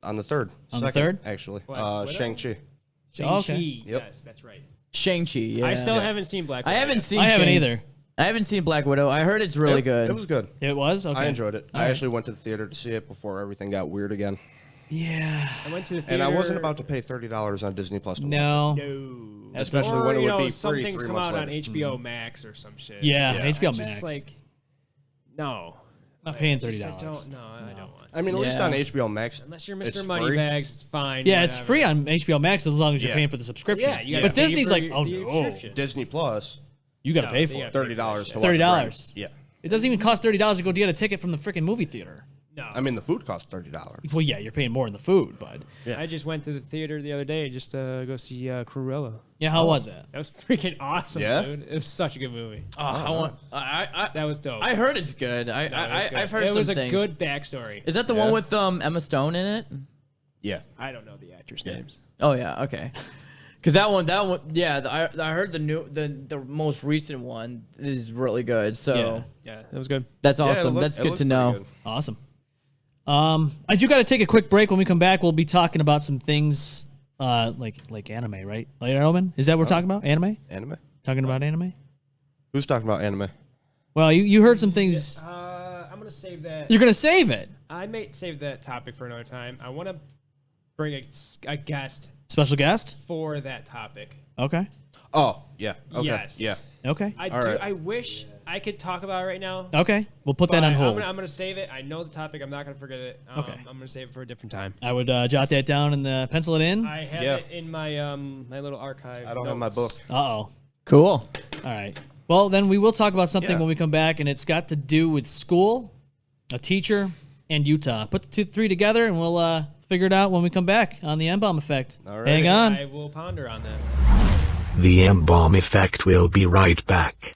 on the 3rd. On the Second, 3rd? actually. What? Shang-Chi. Shang-Chi. Okay. Yep. Yes, that's right. Shang-Chi. Yeah. I still haven't seen Black Widow. I haven't yet. seen. I haven't Shang- either. I haven't seen Black Widow. I heard it's really good. It was good. It was? Okay. I enjoyed it. All I right. actually went to the theater to see it before everything got weird again. Yeah. I went to the theater. And I wasn't about to pay $30 on Disney Plus to watch No. No. Especially Or, when it you would know, be some free things 3 come months out on later. HBO Max or some shit. Yeah, Yeah. HBO It's Max. just like, no. I'm not paying Just, $30. I don't. No, I don't want. I mean, at least Yeah. on HBO Max. Unless you're it's Mr. free. Moneybags, it's fine. Yeah, it's whatever. free on HBO Max as long as you're Yeah. paying for the subscription. Yeah, you gotta but pay Disney's for like, your- oh the no, subscription. Disney Plus, you got to No, pay they for gotta it. pay $30 to watch $30. it for free. Yeah. It doesn't even cost $30 to go get a ticket from the freaking movie theater. No. I mean, the food costs $30. Well, yeah, you're paying more in the food, but I just went to the theater the other day just to go see Cruella. yeah, how was it? That was freaking awesome, Yeah? dude. It was such a good movie. I want. That was dope. I heard it's good. No, it was good. I've heard it some was a things. good backstory. Is that the one with Emma Stone in it? Yeah. I don't know the actors' names. Oh yeah, okay. Because that one, yeah, I heard the most recent one is really good. So Yeah, that was good. that's Yeah, it awesome. looked- That's it good looked to pretty know. good. Awesome. I do got to take a quick break. When we come back, we'll be talking about some things like anime, right? Like Roman, is that what we're talking about? Anime? Anime? Talking about anime? Who's talking about anime? Well, you heard some things. I'm gonna save that. You're gonna save it. I may save that topic for another time. I want to bring a guest Special guest? for that topic. Okay. Oh, yeah. Okay. Yes. Yeah. Okay. I All do. right. I wish I could talk about it right now. Okay. We'll put that but on hold. I'm gonna save it. I know the topic. I'm not gonna forget it. Okay. I'm gonna save it for a different time. I would jot that down and pencil it in. I have Yeah. it in my my little archive. I don't have my book. Uh-oh. Cool. All right. Well, then we will talk about something Yeah. when we come back, and it's got to do with school, a teacher, and Utah. Put the three together, and we'll figure it out when we come back on the M-Balm effect. All right. Hang on. I will ponder on that. The M-Balm effect will be right back.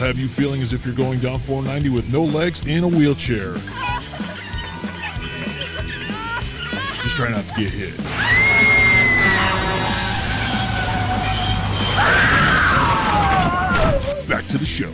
have you feeling as if you're going down 490 with no legs in a wheelchair. Just try not to get hit. Back to the show.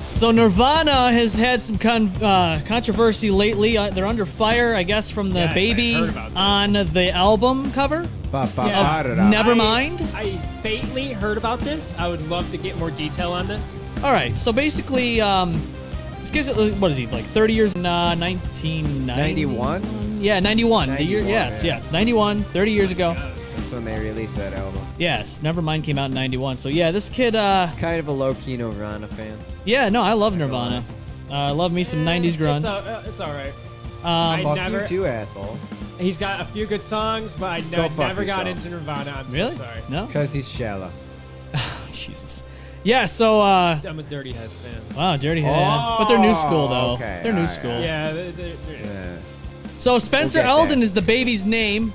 So Nirvana has had some controversy lately. They're under fire, I guess, from the baby on the album cover. Nevermind. I faintly heard about this. I would love to get more detail on this. All right, so basically, this guy's, what is he, like 30 years? 1991? Yeah, 91. The year, yes, 91, 30 years ago. That's when they released that album. Yes, Nevermind came out in 91. So yeah, this kid... kind of a low-key Nirvana fan. Yeah, no, I love Nirvana. I love me some 90s grunge. It's all right. Fuck you too, asshole. He's got a few good songs, but I never got into Nirvana. I'm really? so sorry. No? Because he's shallow. Jesus. Yeah, so... I'm a Dirty Heads fan. Wow, Dirty Head. But they're new school, though. Okay, they're new school. Yeah, So Spencer Eldon is the baby's name.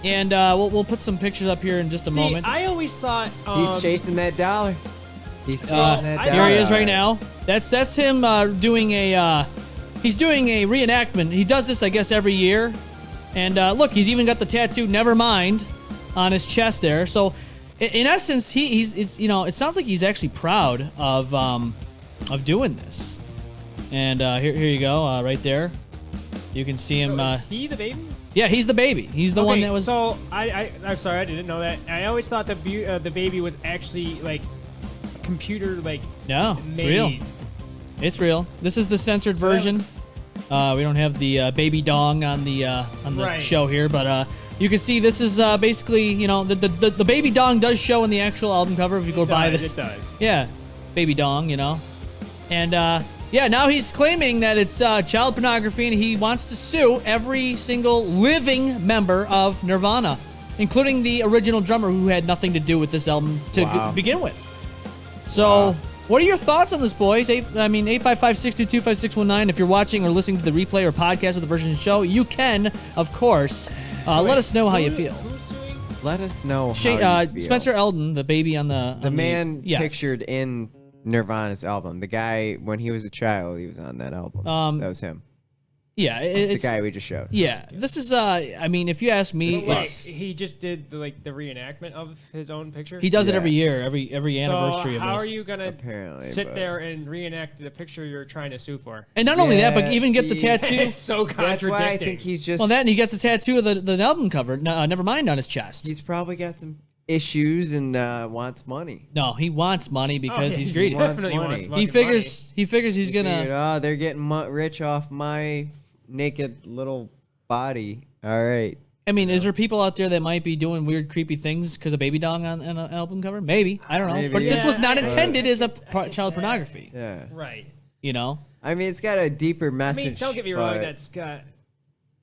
And we'll put some pictures up here in just a moment. I always thought... he's chasing that dollar. He's chasing that dollar. Here he is right now. That's him doing a... he's doing a reenactment. He does this, I guess, every year. And look, he's even got the tattoo "Nevermind" on his chest there. So, in essence, he's it sounds like he's actually proud of doing this. And here you go, right there. You can see him. So is he the baby? Yeah, he's the baby. He's the one that was. So I'm sorry, I didn't know that. I always thought the baby was actually like computer No, it's made. real. It's real. This is the censored version. We don't have the baby dong on the show here, but you can see this is basically the baby dong does show in the actual album cover if you go buy this. It does. Yeah, baby dong, and yeah, now he's claiming that it's child pornography, and he wants to sue every single living member of Nirvana, including the original drummer who had nothing to do with this album to begin with. So, what are your thoughts on this, boys? 855-622-5619. If you're watching or listening to the replay or podcast of the version of the show, you can, of course, let us know how you feel. Who's suing? Let us know how you feel. Spencer Eldon, the baby on the man pictured in Nirvana's album. The guy, when he was a child, he was on that album. that was him. Yeah, it's the guy we just showed. Yeah, this is. If you ask me, he just did the reenactment of his own picture. He does it every year, every anniversary of this. How are you gonna sit there and reenact the picture you're trying to sue for? And not only that, but even get the tattoo. It's so contradicting. That's why I think he's just. Well, that and he gets a tattoo of the album cover, Nevermind, on his chest. He's probably got some issues and wants money. No, he wants money because he's greedy. He wants money. He figures he's gonna. They're getting rich off my naked little body. All right. I mean, is there people out there that might be doing weird, creepy things because of baby dong on an album cover? Maybe. I don't know. Maybe, but this was not but- intended as a child pornography. Yeah. Right. I mean, it's got a deeper message. Don't get me wrong. but That's got.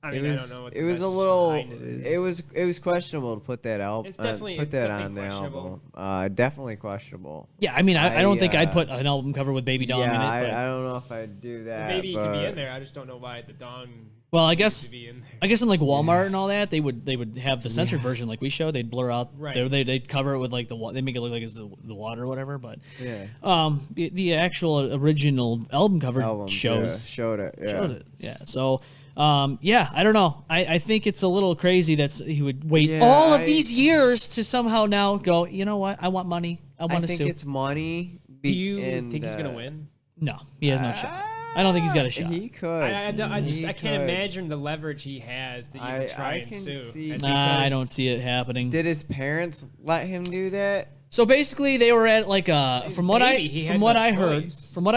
I it mean, was, I don't know what it was a little. It was questionable to put that album. It's definitely put that definitely on the questionable. album. Definitely questionable. Yeah, I mean, I don't think I'd put an album cover with baby dong in it. But I don't know if I'd do that. Maybe it could be but- in there. I just don't know why the dong. Well, I needs guess to be in there. in like Walmart and all that, they would have the censored version like we showed. They'd blur out. Right. They'd cover it with like they make it look like it's the water or whatever. But Yeah. the actual original album cover Album, showed it. Yeah. Showed it. Yeah. So. I don't know. I think it's a little crazy that he would wait all of these years to somehow now go, you know what? I want money. I want to sue. I think it's money. Do you think he's gonna win? No, he has no shot. I don't think he's got a shot. He could. I can't imagine the leverage he has to even try and sue. I don't see it happening. Did his parents let him do that? So basically, they were at like from what I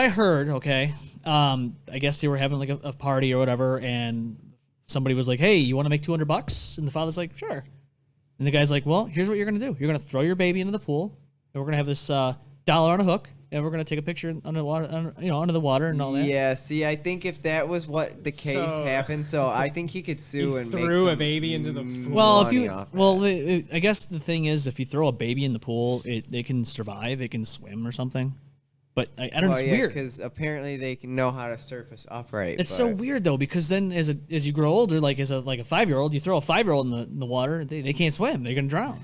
heard, okay. I guess they were having like a party or whatever, and somebody was like, "Hey, you want to make $200?" And the father's like, "Sure." And the guy's like, "Well, here's what you're gonna do. You're gonna throw your baby into the pool, and we're gonna have this dollar on a hook, and we're gonna take a picture under the water, under the water and all that." Yeah. See, I think if that was what the case happened, so I think he could sue and threw make some a baby into the pool. Well, I guess the thing is, if you throw a baby in the pool, it can survive. It can swim or something. But I don't know, it's yeah, weird. because apparently they can know how to surface upright. It's so but- weird though, because then as you grow older, like a 5-year-old, you throw a 5-year-old in the water, they can't swim, they're gonna drown.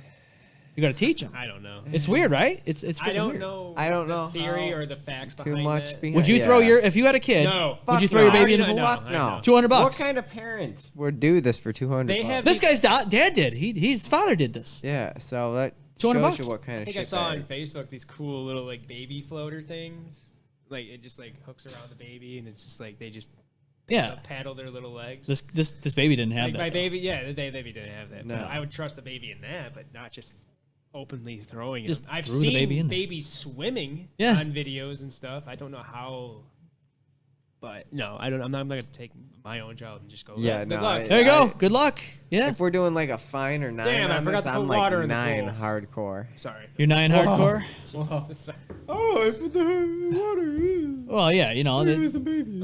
You got to teach them. I don't know. It's weird, right? It's I don't weird. know. I don't the know theory how or the facts too behind much it. behind- Would you throw Yeah. if you had a kid? No. Would you Fuck throw no. your baby in the I pool? know, Fuck I no. know. $200. What kind of parents would do this for 200? They have This these- guy's dad did. His father did this. Yeah, so that 200 shows bucks. you what kind I of think shit. I saw on Facebook these cool little like baby floater things. Like it just like hooks around the baby, and it's just like they just Yeah. paddle their little legs. This baby didn't have Like that. my though. baby, yeah, the baby didn't have that. No. But I would trust the baby in that, but not just openly throwing Just it. I've threw the seen baby in there. babies swimming Yeah. on videos and stuff. I don't know how, but no, I don't. I'm not gonna take my own child and just go. Yeah, "Good no, luck." There you go. Good luck. Yeah. If we're doing like a fine or 9 Damn, I on forgot this, to put I'm water like in the 9 pool. hardcore. Sorry. You're 9 hardcore. Jesus. Oh, I put the water in. Well, yeah, you know. Where's the baby?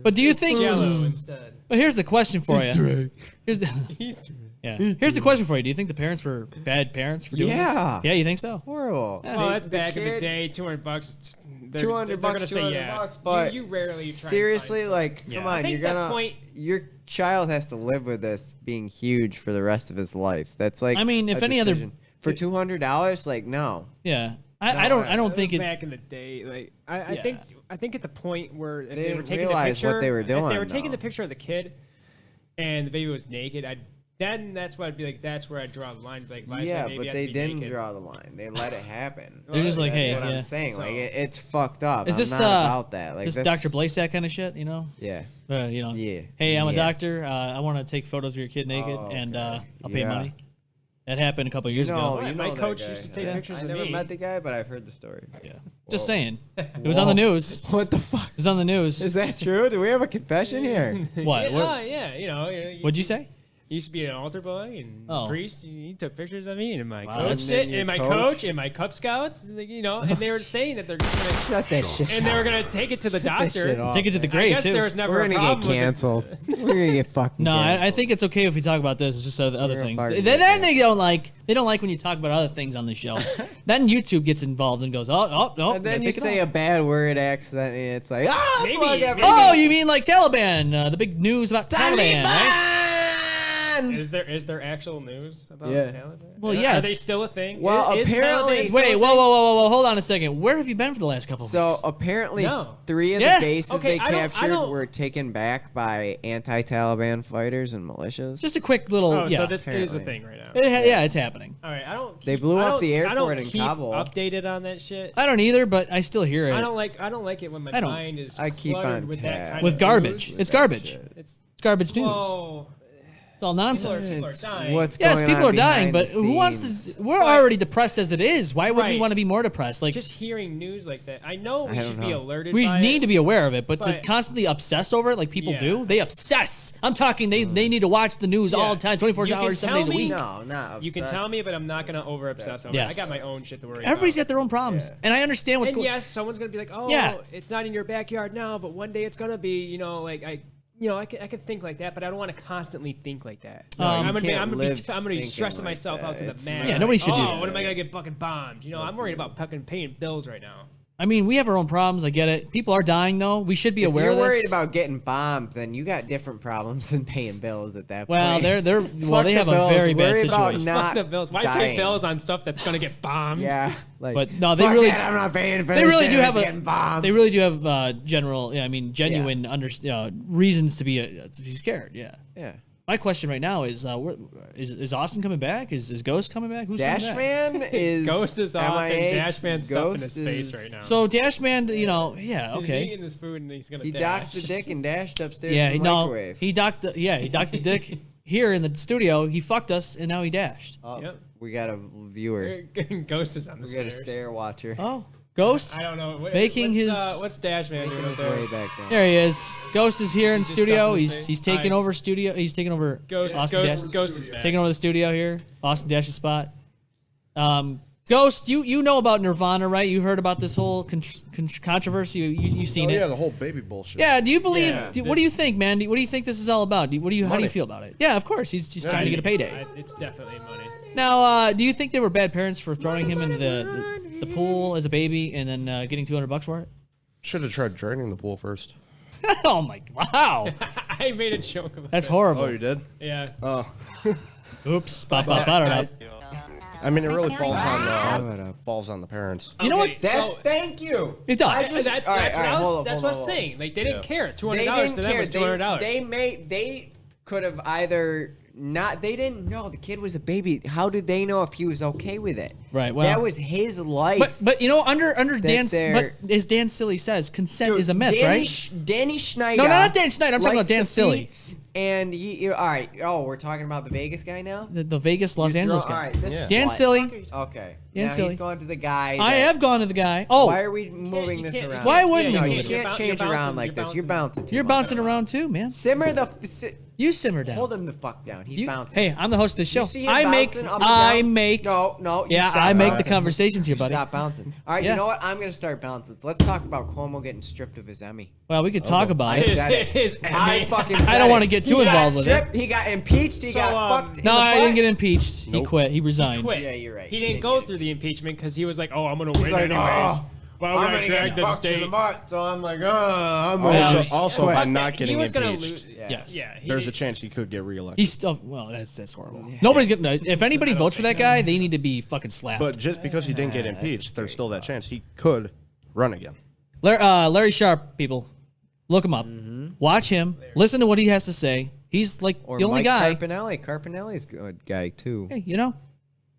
But do you think? Jello instead. But here's the question for you. Here's the. He's Yeah. Here's the question for you. Do you think the parents were bad parents for doing Yeah. this? Yeah, you think so? Horrible. well, that's The back in the kid- day. $200. They're, 200 they're bucks, gonna say 200 yeah. bucks, but you rarely try and seriously, find like, something. come I on, think you're that gonna, point. your child has to live with this being huge for the rest of his life. That's like, I mean, if a any other- decision. For $200, like, no. Yeah. I don't think it. Back in the day, like I Yeah. think at the point where if They they were didn't taking the realize picture, what they were if they doing, were taking though. the picture of the kid, and the baby was naked, that's what I'd be like. That's where I'd draw the line. Like, why does Yeah, my baby but have to they be didn't naked? draw the line. They let it happen. They're just like, That's hey, what yeah. I'm saying. So- Like, it's fucked up. Is I'm this not about that. Like, is this that's- Dr. Blasak kind of shit? You know? Yeah. You know. Yeah. Hey, I'm a Yeah. doctor. I want to take photos of your kid naked, Oh, and okay. I'll pay Yeah. money. That happened a couple years No, ago. you My know that coach guy. used to take Yeah. pictures I of never me. met the guy, but I've heard the story. Yeah. Just Whoa. saying. It was on the news. What the fuck? It was on the news. Is that true? Do we have a confession here? What? Yeah, What- yeah, you know. What'd you say? Used to be an altar boy and Oh. priest. He took pictures of me and my Wow, coach, that's- And then your and my coach? coach and my Cub Scouts. You know, and they were saying that they're gonna, Shut that shit and they were gonna take it to the that shit doctor. off, Take it to the I grave guess too. there was never We're a gonna get problem with it. canceled. We're gonna get fucking No, canceled. I think it's okay if we talk about this. It's just other We're things. fucking Then get they don't like when you talk about other things on the show. Then YouTube gets involved and goes, oh, And then you say a bad word accidentally. It's like, Maybe, fuck maybe. everything. Oh, you mean like Taliban? The big news about Taliban, right? Is there actual news about Yeah. Taliban? Well, yeah. Are they still a thing? Well, Is apparently- Taliban still Wait, a whoa, thing? whoa, hold on a second. Where have you been for the last couple of So weeks? apparently, No. 3 of Yeah. the bases Okay, they I don't- captured were taken back by anti-Taliban fighters and militias. Just a quick little. Oh, yeah. so this is a apparently. thing right now. Yeah, it's happening. All right, I don't. They keep- blew I up don't- the I airport don't in keep Kabul. updated on that shit. I don't either, but I still hear it. I don't like it when my I don't. mind is I keep cluttered on with tab. that kind With of garbage. news. It's garbage. shit. It's It's garbage news. whoa. It's all nonsense. People are It's dying. what's Yes, going people on are dying, behind but the who wants scenes. to? We're But- already depressed as it is. Why would we Right. want to be more depressed? Like, Just hearing news like that, I know we I should don't be know. alerted. we by need it, to be aware of it, but to but- constantly obsess over it like people Yeah. do, they obsess. I'm talking, they need to watch the news all the time, 24 You can hours, 7 tell days a me- week. No, not You can obsessed. tell me, but I'm not gonna over obsess over Yes. it. I got my own shit to worry Everybody's about. got their own problems, Yeah. and I understand what's And going. yes, someone's gonna be like, "Oh, Yeah. it's not in your backyard now, but one day it's gonna be." You know, like I could think like that, but I don't want to constantly think like that. No, you I'm gonna can't be live stressing thinking like myself that. out to the It's max. not- Yeah, nobody should do oh, that. what am I gonna get fucking bombed? You know, I'm worried about fucking paying bills right now. I mean, we have our own problems. I get it. People are dying, though. We should be If aware you're of this. worried about getting bombed, then you got different problems than paying bills at that Well, point. they're well, Fuck they the have bills. a very bad Worry about situation. not Fuck the bills. Why dying. pay bills on stuff that's gonna get bombed? Yeah, like, But no, they fuck really. it, I'm not paying for They this really shit, do have it's getting bombed. They really do have general. Yeah, I mean, genuine reasons to be scared. Yeah. Yeah. My question right now is, is Austin coming back? Is Ghost coming back? Who's coming back? Dashman is Ghost is off MIA. and Dashman's stuffing his Ghost face is- right now. So Dashman, yeah, He's okay. eating his food and he's gonna He dash. docked the dick and dashed upstairs Yeah, in the no, microwave. he docked the dick here in the studio. He fucked us, and now he dashed. Oh, Yep. we got a viewer. Ghost is on the We got a stairs. stair watcher. Oh, Ghost. I don't know. Making what's Dashman doing Making up his there? way back down. There he is. Ghost is here Is in he just studio. stuffing his He's face? taking Hi. over studio. He's taking over Ghost is back. taking over the studio here. Austin Dash's spot. Ghost, you know about Nirvana, right? You heard about this whole controversy. You've seen Oh it. yeah, the whole baby bullshit. Yeah. Do you believe? Yeah, what do you think, man? What do you think this is all about? How do you Money. feel about it? Yeah, of course. He's just Yeah, trying to get a payday. It's definitely money. Now, do you think they were bad parents for throwing him into the pool as a baby and then getting $200 for it? Should have tried draining the pool first. Oh my! Wow. I made a joke about That's it. horrible. Oh, you did? Yeah. Oh. Oops. I mean, it really falls on the parents. You know what? Thank you. It does. That's what I was saying. Like, they didn't care. $200 to them was $200. They could have either not. They didn't know the kid was a baby. How did they know if he was okay with it? Right. Well, that was his life. But you know, under Dan, but as Dan Silly says, consent is a myth, right? Danny Schneider. No, not Dan Schneider. I'm talking about Dan Silly. And he, all right. Oh, we're talking about the Vegas guy now. The Vegas, Los Angeles guy. All right, this Dan Silly. Okay. Dan now Silly. He's going to the guy. I have gone to the guy. Oh. Why are we moving this around? Why wouldn't you? we? You can't change around like this. You're bouncing. You're bouncing around too, man. Simmer the. You simmer down. Hold him the fuck down. He's bouncing. Hey, I'm the host of this show. You see him I make. No. Yeah, I make the conversations here, buddy. Stop bouncing. All right, you know what? I'm gonna start bouncing. Let's talk about Cuomo getting stripped of his Emmy. Well, we could talk about it. I fucking said I don't want to get too involved with it. He got impeached. He got fucked. No, I didn't get impeached. He quit. He resigned. Yeah, you're right. He didn't go through the impeachment because he was like, "Oh, I'm gonna win like, anyways. "Oh, Why would I drag the state?" So I'm like, Also, by not getting he was gonna impeached, lose. Yes. Yeah. there's a chance he could get reelected. He's still. Well, that's horrible. Nobody's getting. If anybody votes for that guy, they need to be fucking slapped. But just because he didn't get impeached, there's still that chance he could run again. Larry Sharp, people, look him up. Watch him. Listen to what he has to say. He's like Or the only Mike guy. Carpinelli's a good guy too. Hey, you know,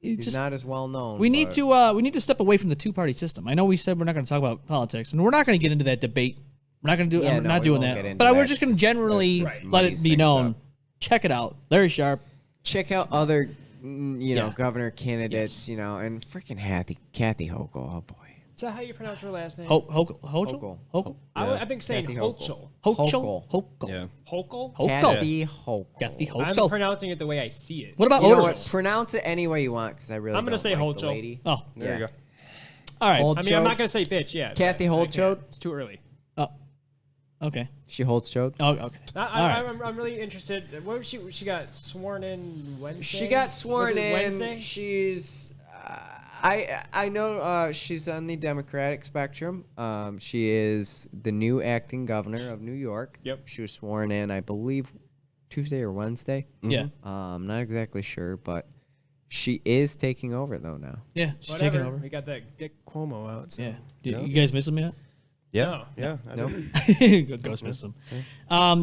He's not as well known. we need to step away from the two-party system. I know we said we're not going to talk about politics, and we're not going to get into that debate. We're not going to do. Yeah, I'm no, not we doing won't get that. into But we're that. just going to generally let muddies it be things known. up. Check it out, Larry Sharp. Check out other, governor candidates, and freaking Kathy Hochul. Oh boy. Is that how you pronounce her last name? Hochul? I've been saying Kathy Hochul. Hochul? Yeah. Hochul? Kathy Hochul. Kathy I'm Hochul. pronouncing it the way I see it. What about You know Otis? what? Pronounce it any way you want, because I really. I'm gonna don't say like the Hochul. lady. Oh, There you go. all right. I mean, I'm not gonna say bitch yet. Kathy Hochul. It's too early. Oh, okay. She holds chode. Oh, okay. I'm really interested. What was she? She got sworn in Wednesday. She got sworn Was it in. Wednesday? She's. I know she's on the Democratic spectrum. She is the new acting governor of New York. Yep. She was sworn in, I believe, Tuesday or Wednesday. Yeah. I'm not exactly sure, but she is taking over though now. Yeah, she's Whatever. taking over. We got that Dick Cuomo out. So. Yeah. You guys miss him yet? Yeah. Yeah. I know. Ghost missed him.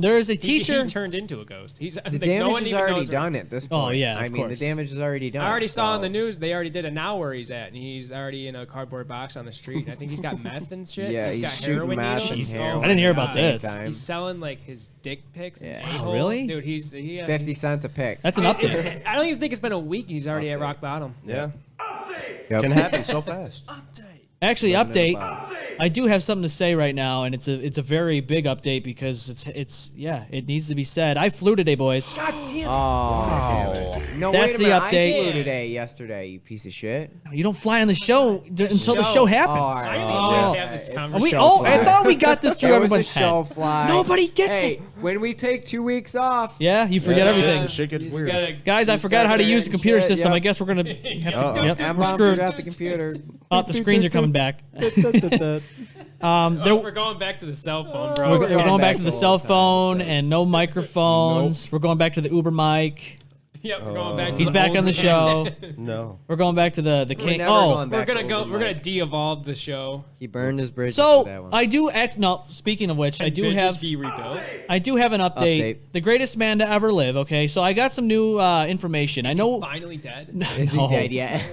There is a teacher. He turned into a ghost. He's The damage is already done at this point. Oh, yeah, I of mean, the course. damage is already done. I already saw so- on the news they already did a now where he's at, and he's already in a cardboard box on the street. I think he's got meth and shit. Yeah, he's he's got shooting heroin meth and needles. heroin I didn't hear at the about same this. time. He's selling like his dick pics. Yeah. And Oh, really? Dude, he 50 cents a pick. That's an update. I don't even think it's been a week. He's already at rock bottom. Yeah. Yep. Can happen so fast. Actually, update. I do have something to say right now, and it's a very big update because it needs to be said. I flew today, boys. God damn. Oh. No, That's wait a the minute. update. I flew yesterday, you piece of shit. You don't fly on the show until the show happens. I didn't even guys have this conversation. I thought we got this through It was everyone's a show head. fly. Nobody gets hey, it. when we take 2 weeks off. Yeah, you forget everything. Shit gets weird. Guys, I forgot how to use the computer shit, system. yep. I guess we're gonna have to. Yep, we're M-Balm screwed. forgot the computer. Oh, the screens are coming back. We're going back to the cell phone, bro. We're going back to the cell phone and no microphones. We're going back to the Uber mic. Yep, we're going back. To He's the back old on the show. No. We're going back to the king. never Oh, going back We're gonna to go. Uber We're gonna mic. de-evolve the show. He burned his bridges for that so one. I do act. No, speaking of which, I do Bitches have. be rebuilt. I do have an update. The greatest man to ever live. Okay, so I got some new information. I know. Finally dead. Is he dead yet?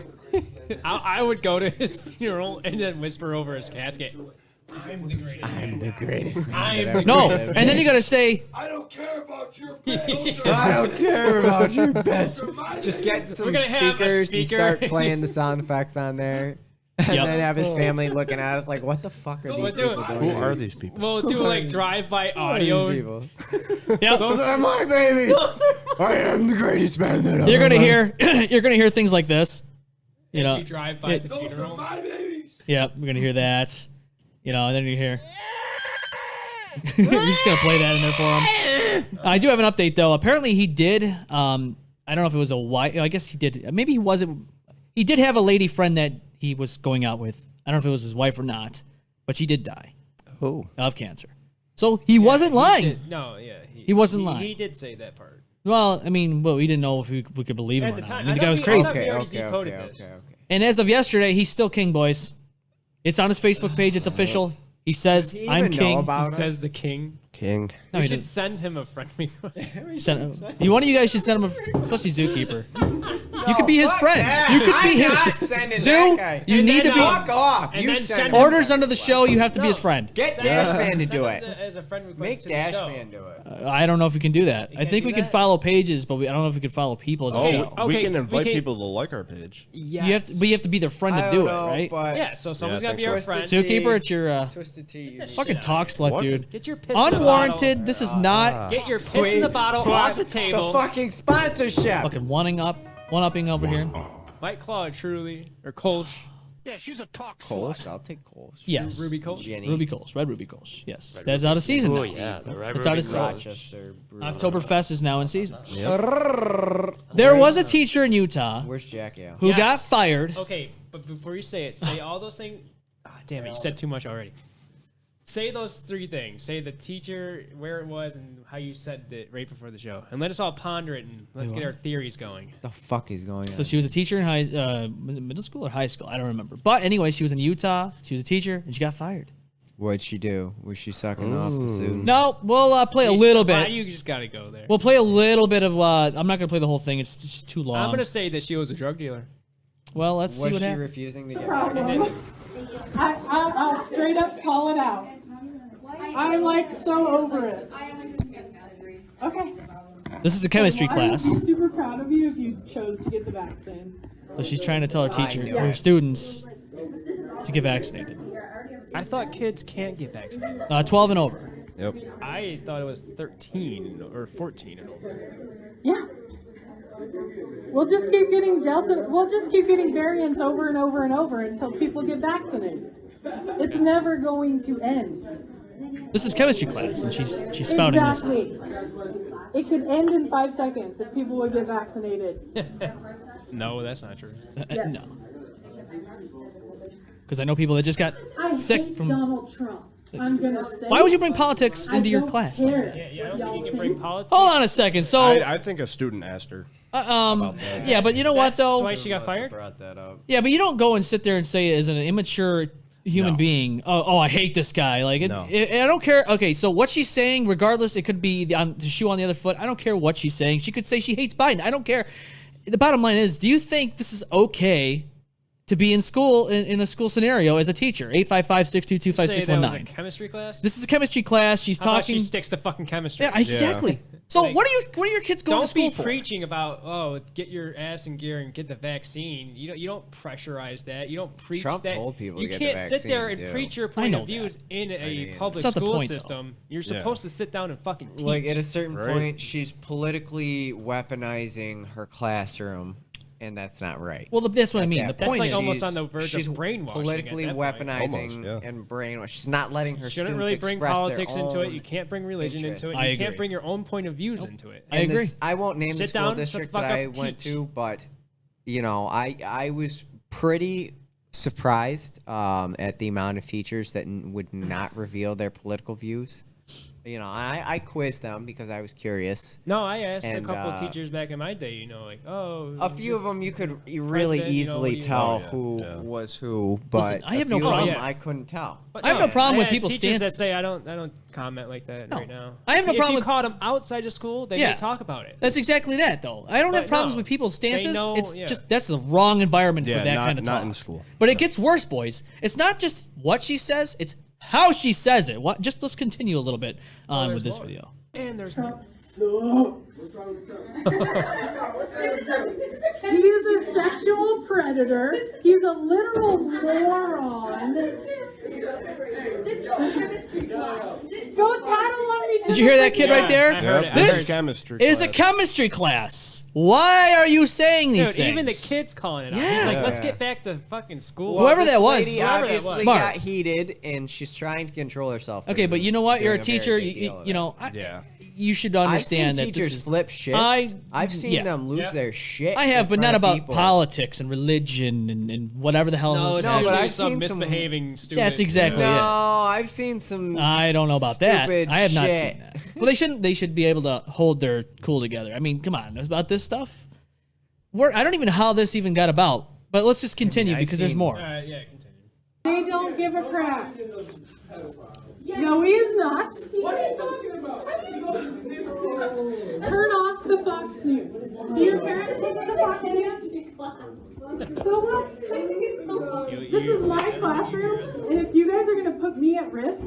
I would go to his funeral and then whisper over his casket. I'm the greatest. I'm the greatest man. I'm that the ever No, lived. and then you gotta say. I don't care about your bills. I don't care about your bets. Just get some We're gonna have a speakers and speaker. start playing the sound effects on there. And Yep. then have his family looking at us like, what the fuck are these We'll do people it. doing? Who here? are these people? We'll do like drive-by Who are these audio. people? Yep. Those are my babies. I am the greatest man that ever You're gonna lived. hear. You're gonna hear things like this. You As know. you drive by the Those are funeral. my babies. Yeah, we're gonna hear that. You know, and then you hear. We're just gonna play that in there for him. I do have an update though. Apparently he did. I I don't know if it was a wife. I guess he did. Maybe he wasn't. He did have a lady friend that he was going out with. I don't know if it was his wife or not, but she did die. Oh. Of cancer. So he wasn't lying. He wasn't lying. He did say that part. Well, I mean, we didn't know if we could believe him At or the not. time, I mean, the guy was I crazy. thought we already decoded this. And as of yesterday, he's still king, boys. It's on his Facebook page. It's official. He says, he "I'm even know king." about He us? says the king. King. No, We he should didn't. send him a friend request. One of you guys should send him especially Zookeeper. You could be his fuck friend. that. You could be I'm his not sending Zoo. that guy. You And need to then, be. Fuck off. and You then send send him Orders a under the show. You have to be his No. friend. Get Dashman to Send do him it. As a friend request Make to the show. Dashman do it. I don't know if we can do that. I can't think do we can that? follow pages, but I don't know if we can follow people as a Oh, show. we Okay, can invite we can- people to like our page. Yes. You have to be their friend to I do don't it, know, right? But Yeah, so someone's Yeah, I got to be think our so. friend. Zookeeper, it's your Twisted Tea. You need fucking out talk of slut, What? dude. Get your piss in the Unwarranted. bottle. This is not Get your piss in the bottle off the table. The fucking sponsorship. fucking one-upping over here. White Claw, truly, or Kolsch. Yeah, she's a talk Kolsch. I'll take Kolsch. Yes. Ruby Kolsch. Jenny. Ruby Kolsch, Red Ruby Kolsch. Yes, that's out of season now. It's out of season. Rochester. Brewery. Oktoberfest is now in season. There was a teacher in Utah Where's Jack at? who got Yes. fired. Okay, but before you say it, say all those things. Ah, damn it, you said too much already. Say those three things. Say the teacher, where it was, and how you said it right before the show. And let us all ponder it, and let's get our theories going. The fuck is going on? So she was a teacher in was it middle school or high school? I don't remember. But anyway, she was in Utah. She was a teacher, and she got fired. What'd she do? Was she sucking off the suit? No, we'll play a Jeez, little why bit. You just gotta go there. We'll play a little bit of. I'm not gonna play the whole thing. It's just too long. I'm gonna say that she was a drug dealer. Well, let's see Was what she happens. refusing to get I'll straight up call it out. I'm like so over it. Okay. This is a chemistry Well, I would class, be super proud of you if you chose to get the vaccine. so she's trying to tell her teacher knew or her it. students to get vaccinated. I thought kids can't get vaccinated. 12 and over. Yep. I thought it was 13 or 14 and over. Yeah. We'll just keep getting Delta. We'll just keep getting variants over and over and over until people get vaccinated. It's never going to end. This is chemistry class, and she's spouting this. Exactly. It could end in 5 seconds if people would get vaccinated. No, that's not true. Yes. No, because I know people that just got I sick hate from. Donald Trump. I'm gonna say. Why would you bring politics I into your don't class? care. Yeah, I don't think you can bring politics. Hold on a second. So, I think a student asked her. about that. yeah, but you know what That's though? why she got fired. Brought that up. Yeah, but you don't go and sit there and say as an immature human No. being, oh, I hate this guy. Like, No. I don't care. Okay, so what she's saying, regardless, it could be the shoe on the other foot. I don't care what she's saying. She could say she hates Biden. I don't care. The bottom line is, do you think this is okay to be in school, in a school scenario as a teacher? 855-622-5619. Say that was a chemistry class. This is a chemistry class. She's How about talking. she sticks to fucking chemistry. Yeah, exactly. So Like, what are your kids going Don't to school be for? preaching about get your ass in gear and get the vaccine. You don't pressurize that. You don't preach Trump that. told people you to get the can't sit there and vaccine, too. preach your I point know of views in a public That's not the school point, though. system. You're Yeah. supposed to sit down and fucking teach. Like at a certain Right. point, she's politically weaponizing her classroom, and that's not right. Well, that's what I mean. The That's point like is, almost on the verge she's of brainwashing. politically at that point. weaponizing Almost, yeah. and brainwash. She's not letting her You shouldn't students really bring express politics their into it. own You can't bring religion interests. into it. I You agree. can't bring your own point of views into it. I And agree. I won't name the Sit school down, shut the district fuck that I up, went teach. to, but you know, I was pretty surprised at the amount of teachers that would not reveal their political views. You know, I quizzed them because I was curious. No, I asked And, a couple of teachers back in my day. You know, like A few of them you could really president, easily you know, tell Oh, yeah, who yeah. was who, but Listen, I have a no few of problem- them Yeah. I couldn't tell. But I have no problem with had people's teachers stances. that say I don't comment like that right now. I have no If problem you with- caught them outside of school, they Yeah. may talk about it. That's exactly that, though. I don't have But problems no, with people's they stances. know- It's yeah. just that's the wrong environment Yeah, for that not- kind of not talk. in school. But it gets worse, boys. It's not just what she says; it's how she says it. What? Just let's continue a little bit on with there's this more. video. And there's Trump sucks. He is a sexual predator. He's a literal moron. Go tattle on me. Did you hear that kid right there? I heard Yep, it. I this heard is it. chemistry Is a class. chemistry class. Why are you saying these Dude, things? even the kids calling it out. Yeah. He's like, let's Yeah. get back to fucking school. Well, Whoever this that was, lady whoever that obviously was. Smart. got heated, and she's trying to control herself. Okay, but you know what? You're a Doing very teacher. big deal of You it. know, Yeah. you should understand I've that seen teachers this is, flip shits. I've seen them lose their shit. I have, in but front not of about people. politics and religion and whatever the hell. No, else it's is happening. usually I've some seen misbehaving student. That's exactly No, it. I've seen some. I don't know about that. stupid I have not shit. seen that. Well, they shouldn't. They should be able to hold their cool together. I mean, come on, about this stuff. I don't even know how this even got about. But let's just continue because there's more. Yeah, continue. They don't give a crap. No, he is not. What are you talking about? Turn off the Fox News. Do your parents listen to Fox News? So what? This is my classroom, and if you guys are going to put me at risk,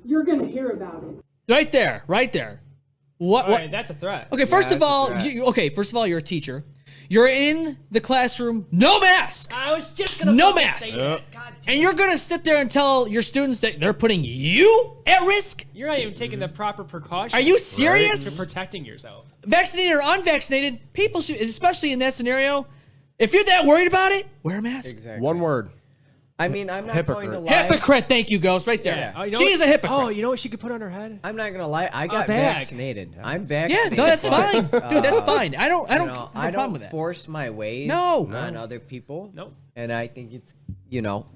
you're going to hear about it. Right there, right there. What? All right, that's a threat. Okay, first of all, you're a teacher. You're in the classroom, no mask. I was just gonna no fucking mask, say that. God damn. and you're gonna sit there and tell your students that they're putting you at risk. You're not even taking the proper precautions. Are you serious? For protecting yourself. Vaccinated or unvaccinated, people should, especially in that scenario, if you're that worried about it, wear a mask. Exactly. One word. I mean, I'm not going to lie. Hypocrite. Thank you, Ghost. Right there. Yeah. Oh, you know She what- is a hypocrite. Oh, you know what she could put on her head? I'm not gonna lie. I got bag. vaccinated. I'm Yeah, vaccinated. no, that's fine, but, dude. That's fine. I don't have I a problem with don't that. force my ways No. on other people. Nope. And I think it's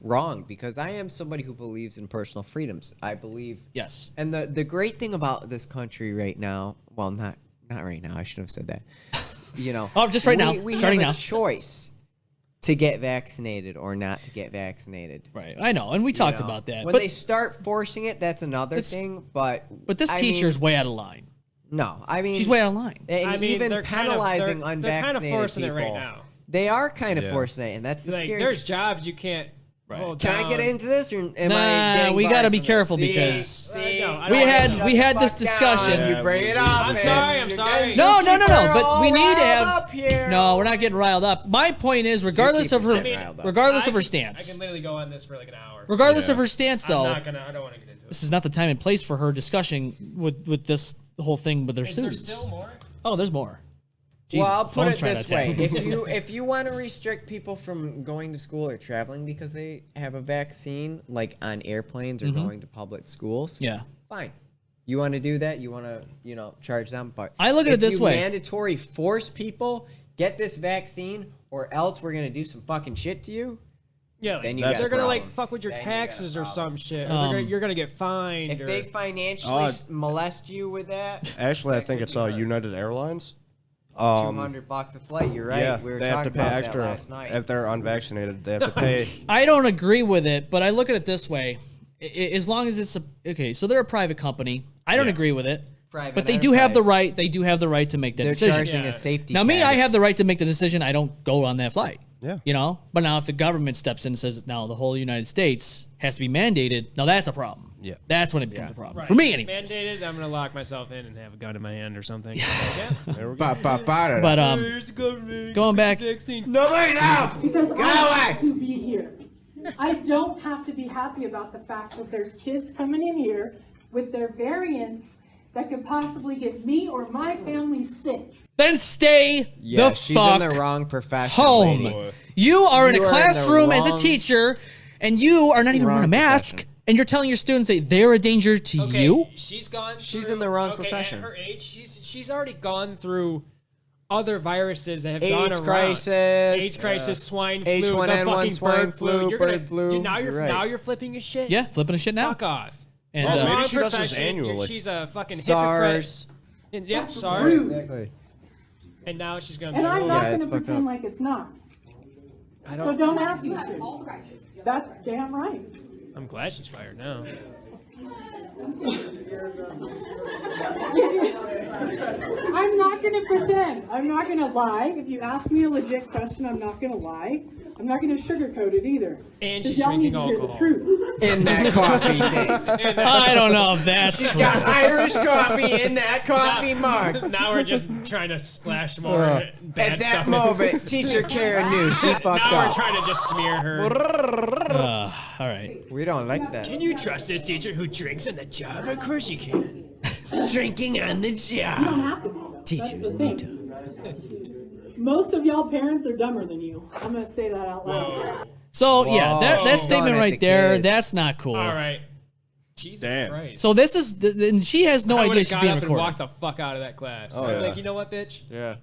wrong because I am somebody who believes in personal freedoms. I believe. Yes. And the great thing about this country right now, well, not right now. I should have said that. Oh, just right now. We Starting have now. a choice to get vaccinated or not to get vaccinated. Right. I know, and we talked about that. When but they start forcing it, that's another thing. But this I teacher's mean, way out of line. No, I mean She's way out of line. And I mean, even they're kind of- penalizing they're unvaccinated kind of forcing people. it right now. They are kind of forcing it, and that's the Like, scary. there's jobs you can't. Hold Can I get down. into this, or am I Nah, getting we barred gotta be from this? careful See? because See? No, I we don't had wanna we shut had the this fuck discussion. You bring it up. I'm man. sorry, I'm You're sorry. getting No, two people but all we need to riled have. up here. No, we're not getting riled up. My point is, regardless of her, keepers getting riled up. regardless of her I stance, can literally go on this for like an hour. regardless of her stance, though, I don't want to get into it. this is not the time and place for her discussion with this whole thing with her Is there students. still more? Oh, there's more. Jesus, Well, I'll the put phone's it trying to this way: attack. if you want to restrict people from going to school or traveling because they have a vaccine, like on airplanes or going to public schools, Yeah. fine. You want to do that? You want to charge them? But I look at it this if way. you mandatory force people get this vaccine, or else we're gonna do some fucking shit to you. Yeah, Then you they're got a gonna like problem. fuck with your Then you got a taxes or problem. some shit. Or Um, you're gonna get fined. If or, they financially molest you with that, Actually, I that think could it's be hard. United Airlines. $200 a flight. You're right. Yeah, we were they have to talking pay about that extra last night. if they're unvaccinated. They have to pay. I don't agree with it, but I look at it this way: as long as it's okay, so they're a private company. I don't agree with it, Private but they do have the enterprise. right. They do have the right to make that They're decision. charging a safety. Now, me, I tax. have the right to make the decision. I don't go on that flight. Yeah. But now if the government steps in and says now the whole United States has to be mandated, now that's a problem. Yeah. That's when it becomes a problem Right. for me, If it's anyways. mandated, I'm gonna lock myself in and have a gun in my hand or something. There we go. But There's the government. going back, Nobody out. Because Go I away. want to be here. I don't have to be happy about the fact that there's kids coming in here with their variants that could possibly get me or my family sick. then stay Yeah, the she's fuck in the wrong profession, home. lady. You are in You a are in the classroom as a wrong- teacher, and you are not even wearing a wrong mask, profession. and you're telling your students that they're a danger to Okay, you. she's gone. She's through- in the wrong okay, profession. At her age, she's already gone through other viruses that have AIDS gone around. crisis, AIDS crisis, swine flu, the H1N1 fucking swine bird flu. You're bird flu. Dude, now You're right. now you're flipping your shit. Yeah, flipping a shit now. Fuck off. And Well, maybe Wrong she does this profession, annually. She's a fucking SARS. hypocrite. Yeah, SARS. Exactly. And now she's gonna. And be I'm like, not Yeah, going it's to fucked pretend up. like it's not. I So don't. don't ask me to. That's damn right. I'm glad she's fired now. I'm not going to pretend. I'm not going to lie. If you ask me a legit question, I'm not going to lie. I'm not going to sugarcoat it either. And 'Cause she's y'all need drinking to hear the alcohol. truth. In that coffee thing. I don't know if that's She's true. got Irish coffee in that coffee mug. Now we're just trying to splash more bad At that stuff. moment, teacher Karen knew she fucked Now we're up. trying to just smear her. All right. We don't like that. Can you trust this teacher who drinks on the job? Of course you can. Drinking on the You don't job. have to be. Teachers That's the need thing. Most of y'all parents are dumber than you. I'm going to say that out loud. So yeah, that Whoa. statement Going at right the there, kids. that's not cool. All right. Jesus Damn. Christ. So this is, and she has no I idea would've she's got being up and recorded. walked the fuck out of that class. Oh, I'd be yeah. like, you know what, bitch? Yeah.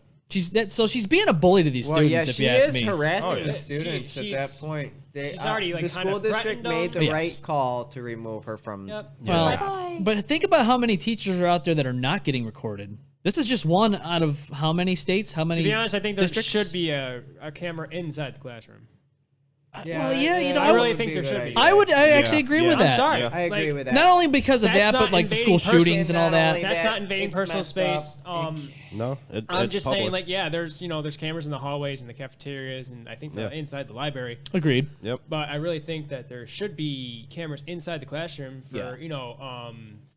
So she's being a bully to these Well, students, yeah, if she you ask is me. harassing Oh, yeah. the students at that She's- point. she's already, like, the kinda school district threatened made the them. right Yes. call to remove her from. Yep. Well, but think about how many teachers are out there that are not getting recorded. This is just one out of how many states? How many? To be honest, I think there districts? should be a camera inside the classroom. Well, yeah, you know, I I really would- think there should be. I actually agree with I'm that. sorry. Yeah. I agree Like, with that. Not only because of That's that, but not like the invading school personal- shootings and all not that. only That's that, not invading it's personal messed up. space. No, I'm it's just public. saying, like, yeah, there's cameras in the hallways and the cafeterias, and I think Yeah. inside the library. Agreed. Yep. But I really think that there should be cameras inside the classroom for Yeah.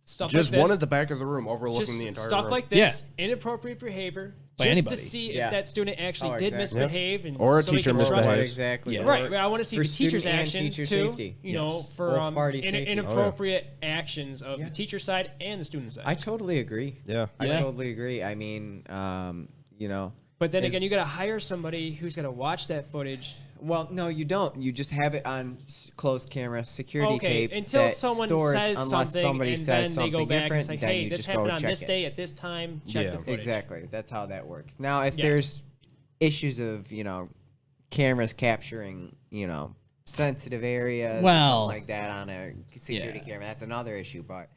Stuff Just like this. one at the back of the room overlooking Just the entire stuff room. like this, inappropriate behavior, By just anybody. to see Yeah. if that student actually Oh, did exactly. misbehave, and Or a so we teacher can trust misbehaves. it. Exactly. Yeah. Right, I want to see For the teacher's student and actions teacher too. safety. You know, Yes. for Both party safety. inappropriate actions of the teacher side and the student side. I totally agree. Yeah. I Yeah. totally agree. I mean, you know. But then is- again, you got to hire somebody who's going to watch that footage. Well, no, you don't. You just have it on closed camera security Okay, tape. until that someone stores, says unless something, somebody and says then they something go back and different, say, then "Hey, you this just go happened on check this it. day at this time. Check Yeah. the footage." Exactly. That's how that works. Now, if Yes. there's issues of cameras capturing sensitive areas, or Well, something like that on a security camera, that's another issue. But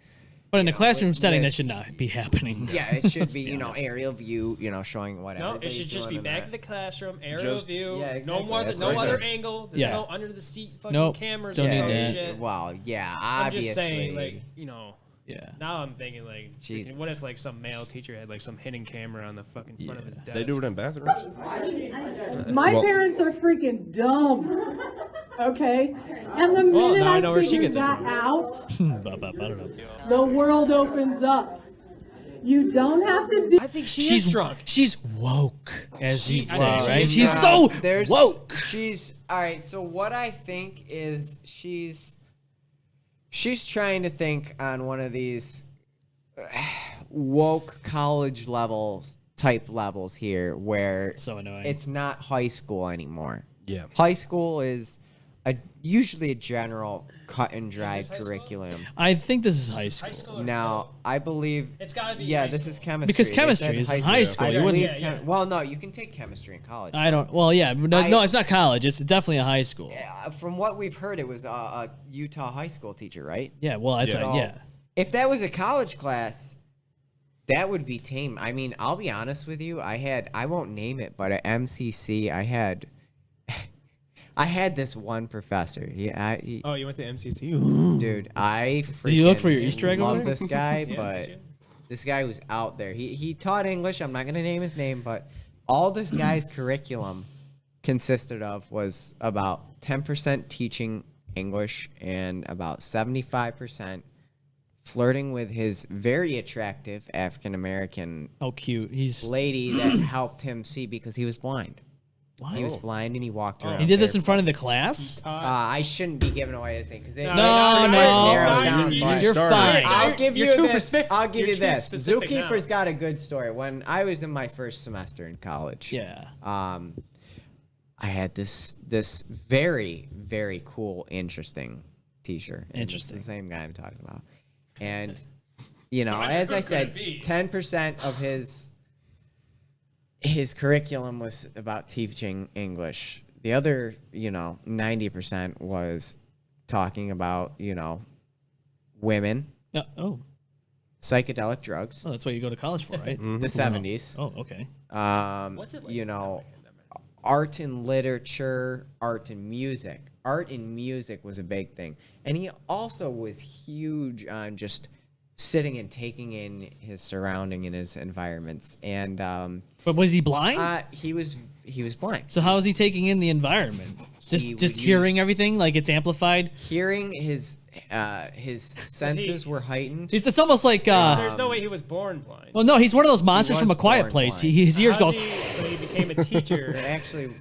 in a classroom setting, with- that should not be happening. yeah, it should Let's be honest. aerial view, showing what No, it everybody's should just be doing back and in the classroom, aerial Just- view. Yeah, No exactly. more, That's no right other there. angle. There's Yeah. no under the seat fucking Nope, cameras don't or need some that. shit. Well, yeah, I'm obviously. just saying, like, Yeah. Now I'm thinking, like, Jesus. what if, like, some male teacher had, like, some hidden camera on the fucking front of his desk? They do it in bathrooms. My Well- parents are freaking dumb. Okay? And the Well, minute now I I know where she figure gets it that from. out, I don't know. the world opens up. You don't have to do. I think She's drunk. She's woke, as you'd say, Well, right? she's She's so There's woke. She's all right. So what I think is she's trying to think on one of these woke college type levels here, where So annoying. it's not high school anymore. Yeah. High school is usually a general cut and dry curriculum. I think this is high school. Now, I believe It's gotta be yeah, high this school. is chemistry. Because They chemistry said is in high school. I You believe wouldn't- Yeah. well, no, you can take chemistry in college. I don't. Well, yeah, but no, it's not college. It's definitely a high school. From what we've heard, it was a Utah high school teacher, right? Yeah. Well, that's Yeah. yeah. If that was a college class, that would be tame. I mean, I'll be honest with you. I won't name it, but at MCC, I had this one professor. Oh, you went to MCC? Dude, I freaking Did you look for your Easter egg over love there? this guy, Yeah, did but you? this guy was out there. He taught English. I'm not gonna name his name, but all this guy's curriculum consisted of was about 10% teaching English and about 75% flirting with his very attractive African American Oh, cute. He's. lady that helped him see because he was blind. What? He was blind and he walked around. He did this in barefoot. front of the class. I shouldn't be giving away his thing because No, No, narrows down. you're fine. I'll give You're you too this. specific. I'll give You're you too this. specific now. Zookeeper's got a good story. When I was in my first semester in college, Yeah. I had this very, very cool, interesting teacher. And Interesting. It's the same guy I'm talking about. And as I said, 10% of his curriculum was about teaching English. The other, 90% was talking about, women, Oh. psychedelic drugs, Oh, that's what you go to college for, right? the 70s. Oh, okay. What's it like? Art and literature, art and music. Art and music was a big thing. And he also was huge on just sitting and taking in his surrounding and his environments. And But was he blind? he was blind. So how is he taking in the environment? He Just would hearing use- everything like it's amplified. Hearing his senses were heightened. It's almost like. There's no way he was born blind. Well, no, he's one of those monsters from was A Quiet born Place. blind. His ears go. So he became a teacher. Actually,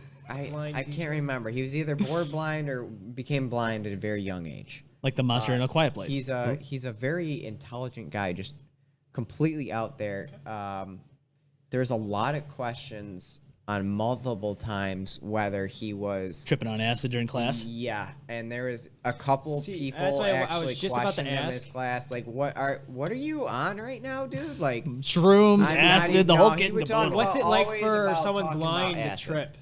Blind I can't remember. He was either born blind or became blind at a very young age. Like the monster in A Quiet Place. He's a very intelligent guy, just completely out there. There's a lot of questions on multiple times whether he was tripping on acid during class. Yeah, and there was a couple people that's why I actually was just about to questioning him in ask. his class, like, what are you on right now, dude? Like Shrooms, I'm not acid, even- the whole no, he kit and would the talk bowl. What's it about- like always for about someone talking about blind to acid. Yo, trip?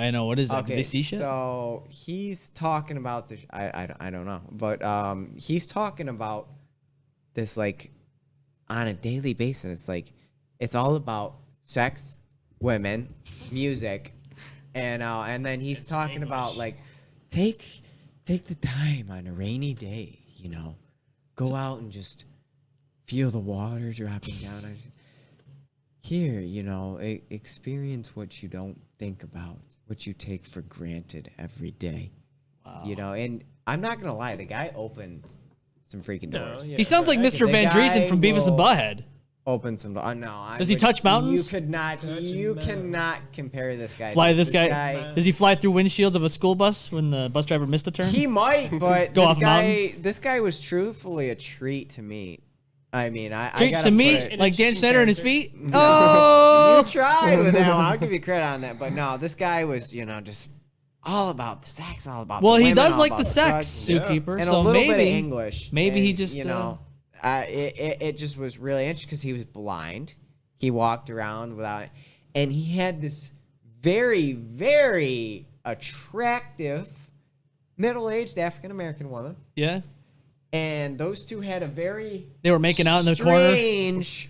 I know. What is that? Do Okay, they see shit? so he's talking about this. I don't know, but he's talking about this like on a daily basis. It's like it's all about sex, women, music, and then he's talking about like take the time on a rainy day, you know, go out and just feel the water dropping down. Here, you know, experience what you don't think about, what you take for granted every day. Wow. You know, and I'm not gonna lie, the guy opens some freaking doors. He sounds like Mr. Van Driesen from Beavis and Butthead. Open some doors. No, Does he touch mountains? You cannot compare this guy. Fly to this guy. Does he fly through windshields of a school bus when the bus driver missed a turn? He might, but Go off a mountain? this guy was truthfully a treat to meet. I mean, I Treat gotta to put me, it- like Dan Schneider and his feet. You Oh, tried with that one. I'll give you credit on that. But no, this guy was, you know, just all about the sex, all about well, the he women, does all like about the sex, drugs, Zookeeper. and so a little maybe bit of English. Maybe he And, just you know, it just was really interesting because he was blind. He walked around without, and he had this very, very attractive middle-aged African American woman. Yeah. And those two had a very They were making out in the corner. strange.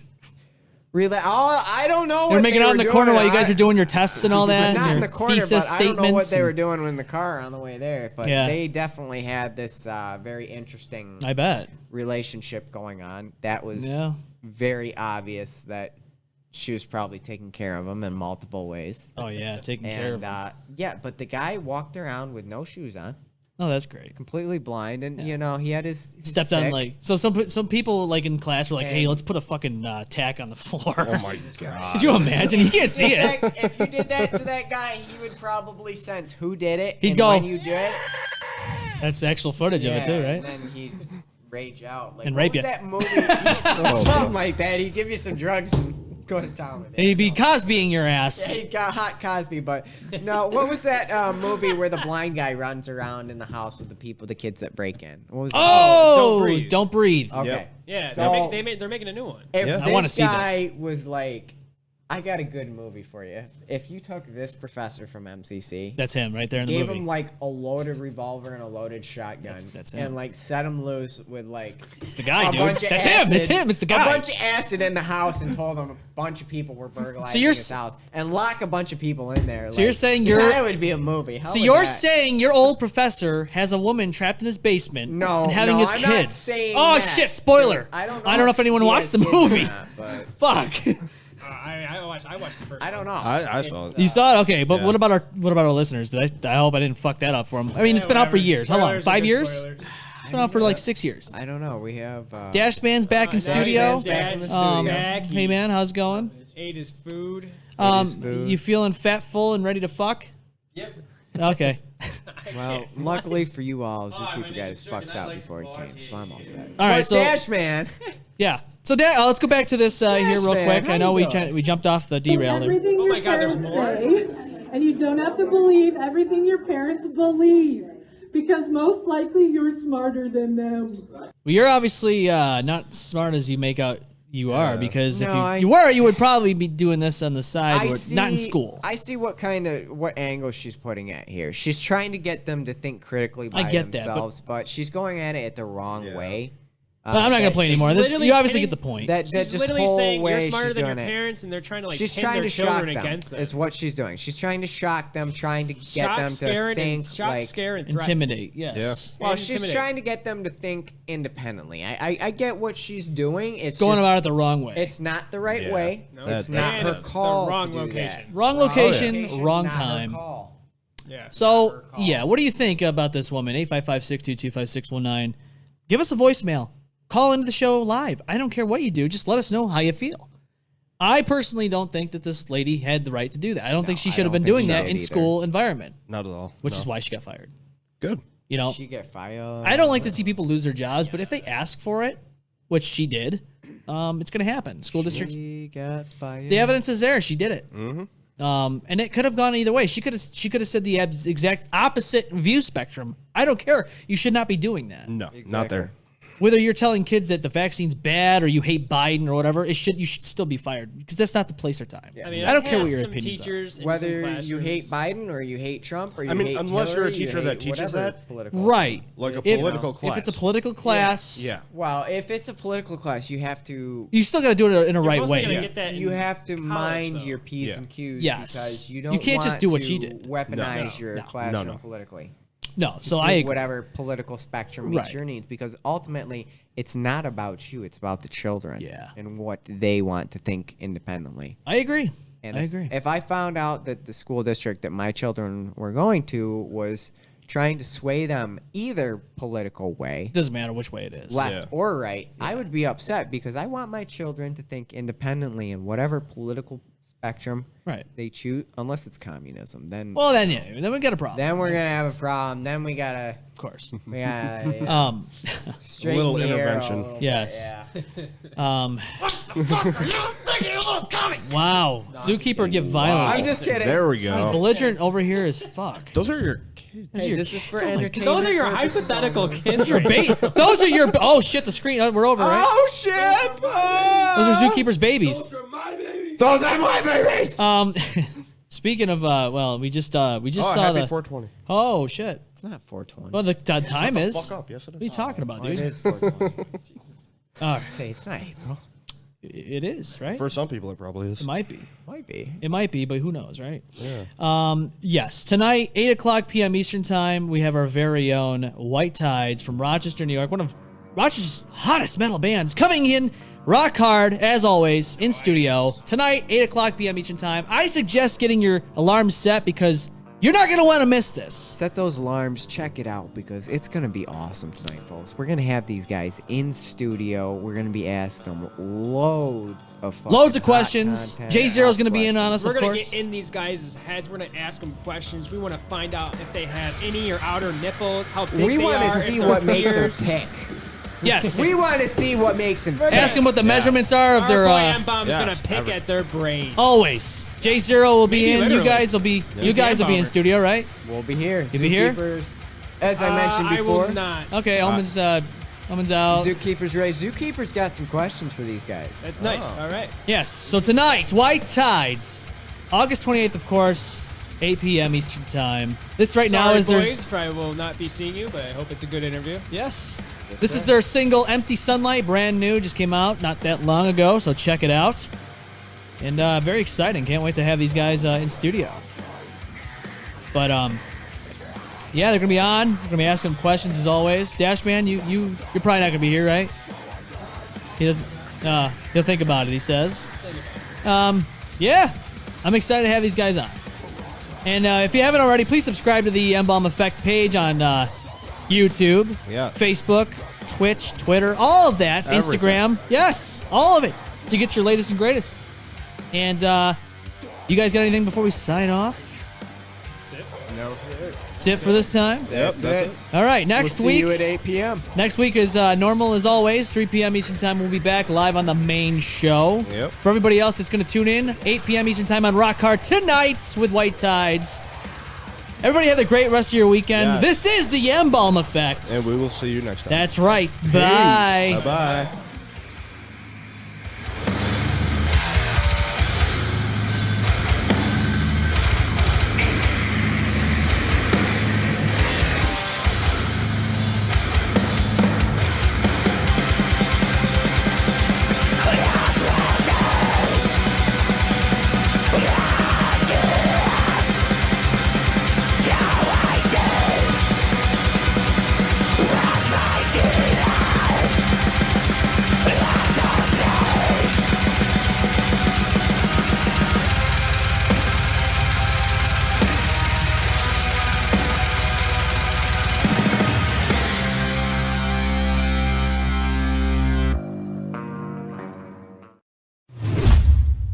I don't know. They were making out in the doing. corner while you guys are doing your tests and all that. Not and in your the corner, thesis but I don't know what statements they were and- doing in the car on the way there. But Yeah. they definitely had this very interesting I bet. relationship going on. That was Yeah. very obvious that she was probably taking care of him in multiple ways. Oh yeah, taking care of And him. yeah, but the guy walked around with no shoes on, Oh, that's great. completely blind, and you know he had his Stepped on stick. like so. Some people like in class were like, "Hey, And- let's put a fucking tack on the floor." Oh my god. Could you imagine? He can't see it. If you did that to that guy, he would probably sense who did it. He'd and go, when you did it. That's actual footage of it too, right? And then he'd rage out. Like, And what rape was ya. that movie? Something like that. He'd give you some drugs and go to town with it. And he'd be Cosbying your ass. Yeah, he got hot Cosby, but no. What was that movie where the blind guy runs around in the house with the kids that break in? What was Oh, Breathe. Don't breathe. Okay. Yeah, So- they're making a new one. If I wanna this see this. guy was like, I got a good movie for you. If you took this professor from MCC, That's him right there in the gave movie. him like a loaded revolver and a loaded shotgun, That's him. and like set him loose with like It's the guy, a dude. bunch of That's him. It's acid- him. It's the guy. A bunch of acid in the house, and told him a bunch of people were burglarizing you're his house, and lock a bunch of people in there. So you're saying you're- that would be a movie. How So would you're that- saying your old professor has a woman trapped in his basement No, and having no, his I'm kids. not saying Oh that. shit! Spoiler. I don't know if anyone he watched has the kids or movie. not, but Fuck. I watched the first. I don't know. I saw it. You saw it, okay? But Yeah. what about our listeners? Did I hope I didn't fuck that up for them. I mean, it's been out for whatever. years. How long? Spoilers are 5 good years? spoilers. It's been out for like 6 years. I don't know. We have Dashman's back in studio. Dashman's back in the studio. Hey man, how's it going? Ate his food. food. You feeling fat, full, and ready to fuck? Yep. Okay. Well, luckily for you all, Zookeeper got his fucks out before he came, so I'm all set. All right, But so Dash Man. yeah. So let's go back to this here real man, quick. how I know you we doing? we jumped off the derail there. Everything Oh your my God, there's parents more? say, and you don't have to believe everything your parents believe, because most likely you're smarter than them. Well, you're obviously not smart as you make out you are, because No, if you were, you would probably be doing this on the side, not in school. I see what angle she's putting at here. She's trying to get them to think critically by I get that, themselves, but she's going at it the wrong way. But I'm not gonna play anymore. literally You obviously pitting- get the point. She's just literally whole saying you're way smarter she's than your doing it. parents, and they're trying to like She's pin trying their to shock children them. against them. Is what she's doing. She's trying to shock them, trying to get Shock, them scare, to think and shock, like. scare, and threaten. Intimidate, yes. Well, And she's intimidate. trying to get them to think independently. I get what she's doing. It's Going just, about it the wrong way. It's not the right way. No, It's that's not bad. her It's the call. wrong to do location. That. Wrong location, location, wrong not her time. call. Yeah. So, yeah, what do you think about this woman? 855-622-5619. Give us a voicemail. Call into the show live. I don't care what you do. Just let us know how you feel. I personally don't think that this lady had the right to do that. I don't think she should have been doing that in school environment, Not at all. which No. is why she got fired. Good. You know, She get fired. I don't like to see people lose their jobs, but if they ask for it, which she did, it's going to happen. School district. She got fired. The evidence is there. She did it. Mm-hmm. And it could have gone either way. She could have said the exact opposite view spectrum. I don't care. You should not be doing that. No, not there. Whether you're telling kids that the vaccine's bad or you hate Biden or whatever, you should still be fired because that's not the place or time. I mean, I don't care had what your some opinions teachers in Whether some you hate classrooms- Biden or you hate Trump or you I mean, hate unless you're a Hillary, you teacher that hate teaches whatever that. political. are. Right. Like a If- political class. If it's a political class, Yeah. Well, if it's a political class, you have to. you still got to do it in a right mostly way. gonna get that You in have to college, mind though. your P's Yeah. and Q's Yes. because you don't You can't just want do what to she did. weaponize No. your No. classroom No. politically. No, To so suit I agree. whatever political spectrum meets Right. your needs because ultimately it's not about you, it's about the children. Yeah. And what they want to think independently. I agree. And I if, agree. if I found out that the school district that my children were going to was trying to sway them either political way, Doesn't matter which way it is. left or right, I would be upset because I want my children to think independently in whatever political spectrum Right. they choose, unless it's communism. Then Well, then yeah, then we got a problem. then we're gonna have a problem. Then we gotta Of course. we gotta Um, straighten little the arrow intervention. a little bit, Yes. yeah. Wow. Zookeeper get violent. I'm just kidding. There we go. Belligerent over here is fuck. Those are your kids. Hey, this is for Oh my entertainment. Those are your purposes hypothetical only. kids. Your those are your. Oh shit! The screen. We're over, right? Oh shit! Those are Zookeeper's babies. Those are my babies. Speaking of, well, we just saw happy the. 420. Oh shit! It's not 420. Well, the time is. Fuck up. Yes, it What are you is. talking about, dude? It is 420. Jesus. All right. Say it's not April. It is, right? For some people, it probably is. It might be. Might be. It might be, but who knows, right? Yeah. Yes, tonight, 8 o'clock p.m. Eastern Time, we have our very own White Tides from Rochester, New York, one of Rochester's hottest metal bands, coming in rock hard, as always, in studio. Tonight, 8 o'clock p.m. Eastern Time. I suggest getting your alarms set because you're not going to want to miss this. Set those alarms. Check it out because it's going to be awesome tonight, folks. We're going to have these guys in studio. We're going to be asking them loads of hot questions. content, J Zero's hot going to be in on questions. us, We're of gonna course. get in these guys' heads. We're gonna ask them questions. We want to find out if they have any or outer nipples, how big We they want to are, see if they're what makes them ears. tick. Yes. We want to see what makes them tick. Ask them what the measurements are of Our their. boy M-Balm is yeah, gonna pick at their brain. Always. J Zero will be Maybe in. You literally. guys will be. You guys will be in M-Balmer. studio, right? We'll be here. You'll be here? Zookeepers, as I mentioned I before. will not. Okay, Elman's out. Zookeepers ready. Zookeepers got some questions for these guys. That's nice. All right. Yes. So tonight, White Tides, August 28th, of course, 8 p.m. Eastern Time. This right now Sorry, is boys, for I will not be seeing you, but I hope it's a good interview. Yes. Yes, This sir. is their single "Empty Sunlight," brand new, just came out not that long ago. So check it out. And very exciting. Can't wait to have these guys in studio. But yeah, they're gonna be on. We're gonna be asking them questions as always. Dashman, you're probably not gonna be here, right? He doesn't. He'll think about it. He says. Yeah, I'm excited to have these guys on. And if you haven't already, please subscribe to the M-Balm Effect page on YouTube, Facebook, Twitch, Twitter, all of that, Everything. Instagram. Yes, all of it to get your latest and greatest. And you guys got anything before we sign off? That's it. No. That's it for this time? Yep, that's it. All right, next we'll week. See you at 8 p.m. Next week is normal as always, 3 p.m. Eastern Time. We'll be back live on the main show. Yep. For everybody else that's going to tune in, 8 p.m. Eastern Time on Rock Hard tonight with White Tides. Everybody have a great rest of your weekend. Yes. This is the M-Balm Effect. And we will see you next time. That's right. Bye. Bye-bye.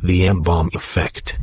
The M-Balm Effect.